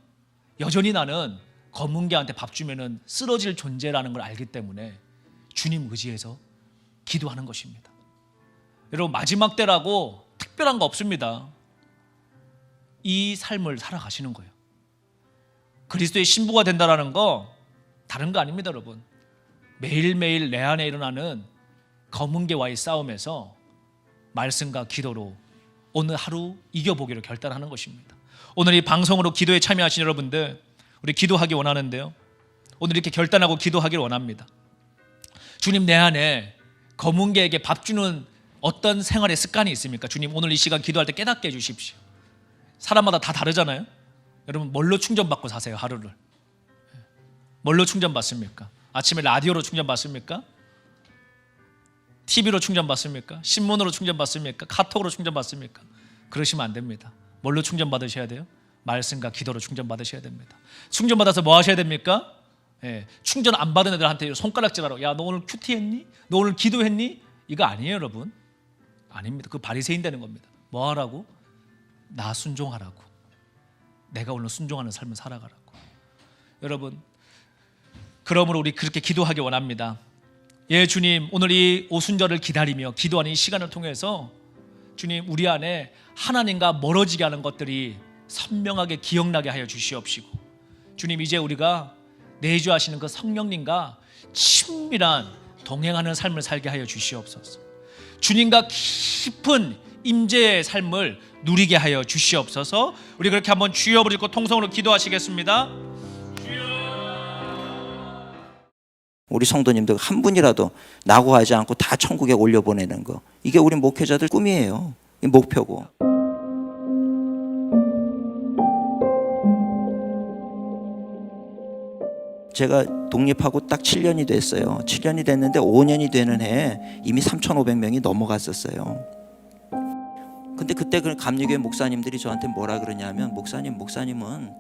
여전히 나는 검은 개한테 밥 주면은 쓰러질 존재라는 걸 알기 때문에 주님 의지해서 기도하는 것입니다. 여러분, 마지막 때라고 특별한 거 없습니다. 이 삶을 살아가시는 거예요. 그리스도의 신부가 된다는 거 다른 거 아닙니다, 여러분. 매일매일 내 안에 일어나는 검은 개와의 싸움에서 말씀과 기도로 오늘 하루 이겨보기로 결단하는 것입니다. 오늘 이 방송으로 기도에 참여하신 여러분들, 우리 기도하기 원하는데요, 오늘 이렇게 결단하고 기도하기를 원합니다. 주님, 내 안에 검은 개에게 밥 주는 어떤 생활의 습관이 있습니까? 주님, 오늘 이 시간 기도할 때 깨닫게 해주십시오. 사람마다 다 다르잖아요. 여러분, 뭘로 충전받고 사세요, 하루를? 뭘로 충전받습니까? 아침에 라디오로 충전받습니까? TV로 충전받습니까? 신문으로 충전받습니까? 카톡으로 충전받습니까? 그러시면 안 됩니다. 뭘로 충전받으셔야 돼요? 말씀과 기도로 충전받으셔야 됩니다. 충전받아서 뭐 하셔야 됩니까? 충전 안 받은 애들한테 손가락질하라고, 야, 너 오늘 큐티했니? 너 오늘 기도했니? 이거 아니에요, 여러분. 아닙니다. 그 바리새인 되는 겁니다. 뭐 하라고? 나 순종하라고. 내가 오늘 순종하는 삶을 살아가라고. 여러분, 그러므로 우리 그렇게 기도하기 원합니다. 예, 주님, 오늘 이 오순절을 기다리며 기도하는 이 시간을 통해서 주님, 우리 안에 하나님과 멀어지게 하는 것들이 선명하게 기억나게 하여 주시옵시고, 주님, 이제 우리가 내주하시는 그 성령님과 친밀한 동행하는 삶을 살게 하여 주시옵소서. 주님과 깊은 임재의 삶을 누리게 하여 주시옵소서. 우리 그렇게 한번 주여 부르고 통성으로 기도하시겠습니다. 우리 성도님들 한 분이라도 낙오하지 않고 다 천국에 올려보내는 거, 이게 우리 목회자들 꿈이에요. 이 목표고. 제가 독립하고 딱 7년이 됐어요. 7년이 됐는데 5년이 되는 해에 이미 3,500명이 넘어갔었어요. 근데 그때 그 감리교회 목사님들이 저한테 뭐라 그러냐면, 목사님은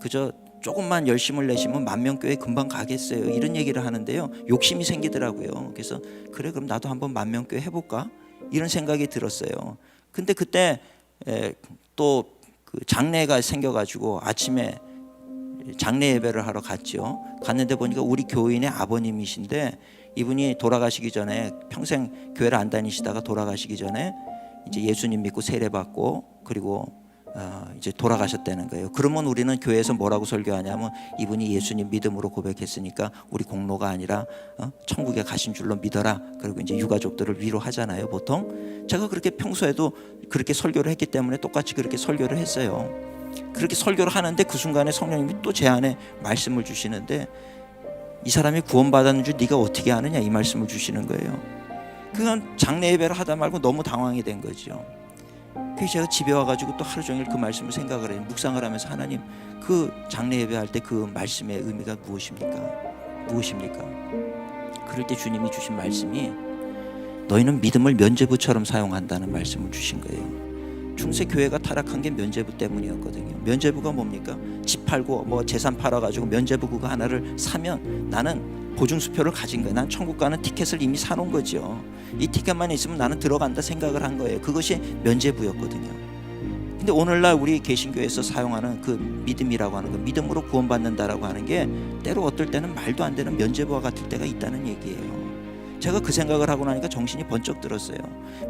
그저 조금만 열심을 내시면 10,000명 교회 금방 가겠어요, 이런 얘기를 하는데요, 욕심이 생기더라고요. 그래서 그래, 그럼 나도 한번 10,000명 교회 해볼까, 이런 생각이 들었어요. 근데 그때 또 그 장례가 생겨가지고 아침에 장례 예배를 하러 갔죠. 갔는데 보니까 우리 교인의 아버님이신데, 이분이 돌아가시기 전에 평생 교회를 안 다니시다가 돌아가시기 전에 이제 예수님 믿고 세례받고 그리고 이제 돌아가셨다는 거예요. 그러면 우리는 교회에서 뭐라고 설교하냐면, 이분이 예수님 믿음으로 고백했으니까 우리 공로가 아니라 천국에 가신 줄로 믿어라. 그리고 이제 유가족들을 위로하잖아요, 보통. 제가 그렇게 평소에도 그렇게 설교를 했기 때문에 똑같이 그렇게 설교를 했어요. 그렇게 설교를 하는데 그 순간에 성령님이 또 제 안에 말씀을 주시는데, 이 사람이 구원받았는 줄 네가 어떻게 아느냐, 이 말씀을 주시는 거예요. 그건 장례 예배를 하다 말고 너무 당황이 된 거죠. 그래서 제가 집에 와가지고 또 하루 종일 그 말씀을 생각을 해요. 묵상을 하면서, 하나님, 그 장례 예배할 때 그 말씀의 의미가 무엇입니까? 그럴 때 주님이 주신 말씀이, 너희는 믿음을 면죄부처럼 사용한다는 말씀을 주신 거예요. 중세 교회가 타락한 게 면죄부 때문이었거든요. 면죄부가 뭡니까? 집 팔고 뭐 재산 팔아가지고 면죄부 그거 하나를 사면 나는 보증수표를 가진 거예요. 난 천국 가는 티켓을 이미 사놓은 거죠. 이 티켓만 있으면 나는 들어간다 생각을 한 거예요. 그것이 면죄부였거든요. 근데 오늘날 우리 개신교에서 사용하는 그 믿음이라고 하는 거, 믿음으로 구원받는다라고 하는 게 때로 어떨 때는 말도 안 되는 면죄부와 같을 때가 있다는 얘기예요. 제가 그 생각을 하고 나니까 정신이 번쩍 들었어요.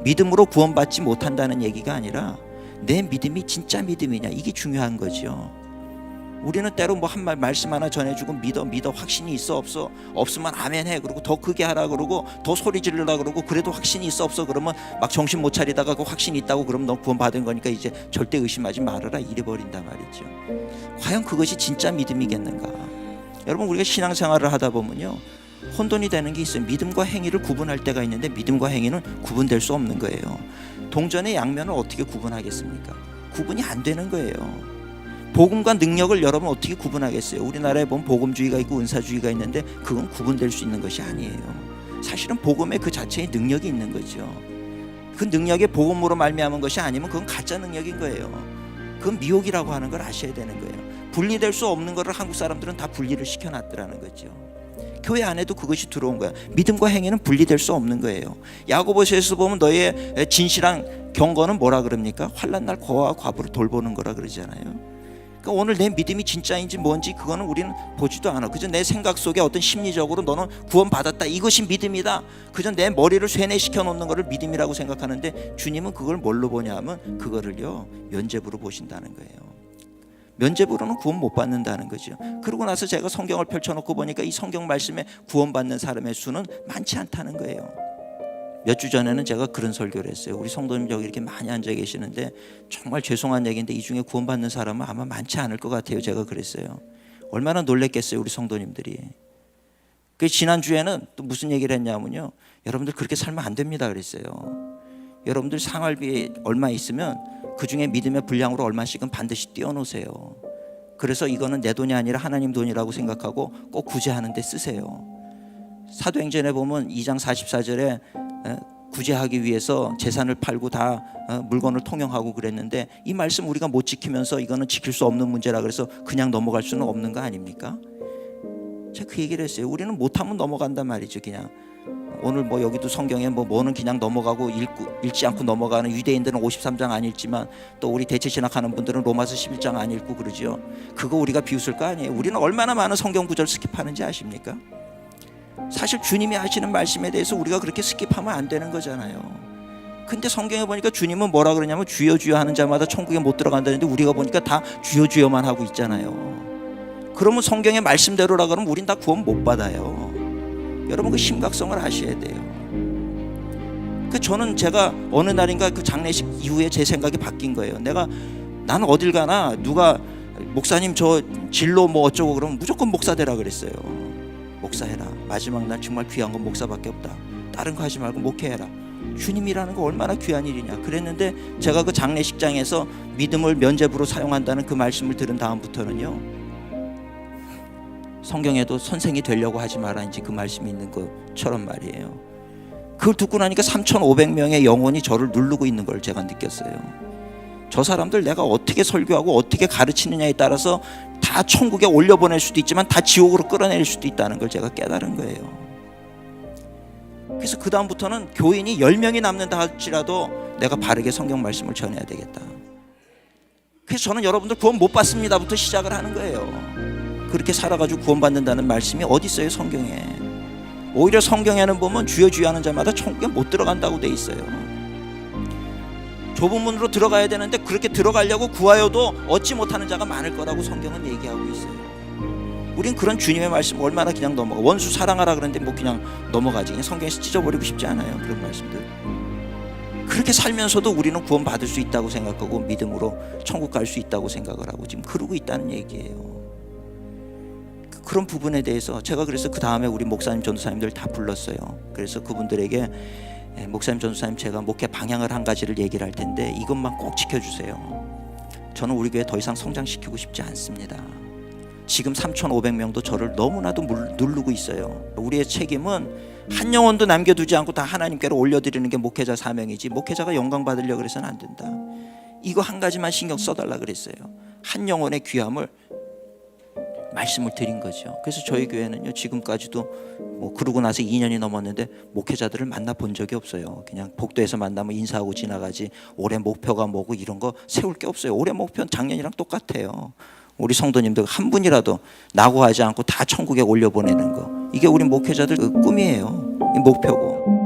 믿음으로 구원받지 못한다는 얘기가 아니라 내 믿음이 진짜 믿음이냐, 이게 중요한 거죠. 우리는 때로 뭐 한 말씀 하나 전해주고 믿어 확신이 있어 없어, 없으면 아멘 해 그러고 더 크게 하라 그러고 더 소리 지르라 그러고 그래도 확신이 있어 없어 그러면 막 정신 못 차리다가 그 확신이 있다고 그러면 너 구원 받은 거니까 이제 절대 의심하지 말아라 이래 버린단 말이죠. 과연 그것이 진짜 믿음이겠는가? 여러분, 우리가 신앙생활을 하다 보면요 혼돈이 되는 게 있어요. 믿음과 행위를 구분할 때가 있는데 믿음과 행위는 구분될 수 없는 거예요. 동전의 양면을 어떻게 구분하겠습니까? 구분이 안 되는 거예요. 복음과 능력을 여러분 어떻게 구분하겠어요? 우리나라에 보면 복음주의가 있고 은사주의가 있는데 그건 구분될 수 있는 것이 아니에요. 사실은 복음의 그 자체의 능력이 있는 거죠. 그 능력이 복음으로 말미암은 것이 아니면 그건 가짜 능력인 거예요. 그건 미혹이라고 하는 걸 아셔야 되는 거예요. 분리될 수 없는 것을 한국 사람들은 다 분리를 시켜놨더라는 거죠. 교회 안에도 그것이 들어온 거야. 믿음과 행위는 분리될 수 없는 거예요. 야고보서에서 보면 너의 진실한 경건은 뭐라 그럽니까? 환난 날 고아와 과부를 돌보는 거라 그러잖아요. 그러니까 오늘 내 믿음이 진짜인지 뭔지 그거는 우리는 보지도 않아. 그저 내 생각 속에 어떤 심리적으로 너는 구원받았다, 이것이 믿음이다, 그저 내 머리를 쇠뇌시켜 놓는 거를 믿음이라고 생각하는데 주님은 그걸 뭘로 보냐 하면 그거를요 면죄부로 보신다는 거예요. 면죄부로는 구원 못 받는다는 거죠. 그러고 나서 제가 성경을 펼쳐놓고 보니까 이 성경 말씀에 구원받는 사람의 수는 많지 않다는 거예요. 몇 주 전에는 제가 그런 설교를 했어요. 우리 성도님 여기 이렇게 많이 앉아 계시는데 정말 죄송한 얘기인데 이 중에 구원받는 사람은 아마 많지 않을 것 같아요. 제가 그랬어요. 얼마나 놀랬겠어요 우리 성도님들이. 그 지난주에는 또 무슨 얘기를 했냐면요, 여러분들 그렇게 살면 안 됩니다 그랬어요. 여러분들 생활비 얼마 있으면 그 중에 믿음의 분량으로 얼마씩은 반드시 띄워놓으세요. 그래서 이거는 내 돈이 아니라 하나님 돈이라고 생각하고 꼭 구제하는 데 쓰세요. 사도행전에 보면 2장 44절에 구제하기 위해서 재산을 팔고 다 물건을 통용하고 그랬는데 이 말씀 우리가 못 지키면서 이거는 지킬 수 없는 문제라 그래서 그냥 넘어갈 수는 없는 거 아닙니까? 제가 그 얘기를 했어요. 우리는 못하면 넘어간단 말이죠. 그냥 오늘 뭐 여기도 성경에 뭐는 그냥 넘어가고 읽지 않고 넘어가는 유대인들은 53장 안 읽지만 또 우리 대체 신학하는 분들은 로마서 11장 안 읽고 그러죠. 그거 우리가 비웃을 거 아니에요. 우리는 얼마나 많은 성경 구절 스킵하는지 아십니까? 사실 주님이 하시는 말씀에 대해서 우리가 그렇게 스킵하면 안 되는 거잖아요. 근데 성경에 보니까 주님은 뭐라 그러냐면 주여 주여 하는 자마다 천국에 못 들어간다는데 우리가 보니까 다 주여 주여만 하고 있잖아요. 그러면 성경의 말씀대로라 그러면 우린 다 구원 못 받아요. 여러분 그 심각성을 아셔야 돼요. 저는 제가 어느 날인가 그 장례식 이후에 제 생각이 바뀐 거예요. 나는 어딜 가나 누가 목사님 저 진로 뭐 어쩌고 그러면 무조건 목사 되라 그랬어요. 목사해라. 마지막 날 정말 귀한 건 목사밖에 없다. 다른 거 하지 말고 목회해라. 주님이라는 거 얼마나 귀한 일이냐 그랬는데 제가 그 장례식장에서 믿음을 면죄부로 사용한다는 그 말씀을 들은 다음부터는요, 성경에도 선생이 되려고 하지 마라 이제 그 말씀이 있는 것처럼 말이에요. 그걸 듣고 나니까 3,500명의 영혼이 저를 누르고 있는 걸 제가 느꼈어요. 저 사람들 내가 어떻게 설교하고 어떻게 가르치느냐에 따라서 다 천국에 올려보낼 수도 있지만 다 지옥으로 끌어낼 수도 있다는 걸 제가 깨달은 거예요. 그래서 그 다음부터는 교인이 10명이 남는다 할지라도 내가 바르게 성경 말씀을 전해야 되겠다. 그래서 저는 여러분들 구원 못 받습니다부터 시작을 하는 거예요. 그렇게 살아가지고 구원받는다는 말씀이 어디 있어요 성경에? 오히려 성경에는 보면 주여 주여 하는 자마다 천국에 못 들어간다고 돼 있어요. 좁은 문으로 들어가야 되는데 그렇게 들어가려고 구하여도 얻지 못하는 자가 많을 거라고 성경은 얘기하고 있어요. 우린 그런 주님의 말씀 얼마나 그냥 넘어가. 원수 사랑하라 그러는데 뭐 그냥 넘어가지. 그냥 성경에서 찢어버리고 싶지 않아요 그런 말씀들. 그렇게 살면서도 우리는 구원 받을 수 있다고 생각하고 믿음으로 천국 갈 수 있다고 생각을 하고 지금 그러고 있다는 얘기예요. 그런 부분에 대해서 제가 그래서 그 다음에 우리 목사님 전도사님들 다 불렀어요. 그래서 그분들에게 목사님 전도사님 제가 목회 방향을 한 가지를 얘기를 할 텐데 이것만 꼭 지켜주세요. 저는 우리 교회 더 이상 성장시키고 싶지 않습니다. 지금 3,500명도 저를 너무나도 누르고 있어요. 우리의 책임은 한 영혼도 남겨두지 않고 다 하나님께로 올려드리는 게 목회자 사명이지 목회자가 영광 받으려고 해서는 안 된다. 이거 한 가지만 신경 써달라 그랬어요. 한 영혼의 귀함을 말씀을 드린 거죠. 그래서 저희 교회는요, 지금까지도 뭐 그러고 나서 2년이 넘었는데 목회자들을 만나본 적이 없어요. 그냥 복도에서 만나면 인사하고 지나가지 올해 목표가 뭐고 이런 거 세울 게 없어요. 올해 목표는 작년이랑 똑같아요. 우리 성도님들 한 분이라도 낙오하지 않고 다 천국에 올려보내는 거, 이게 우리 목회자들 꿈이에요. 이 목표고.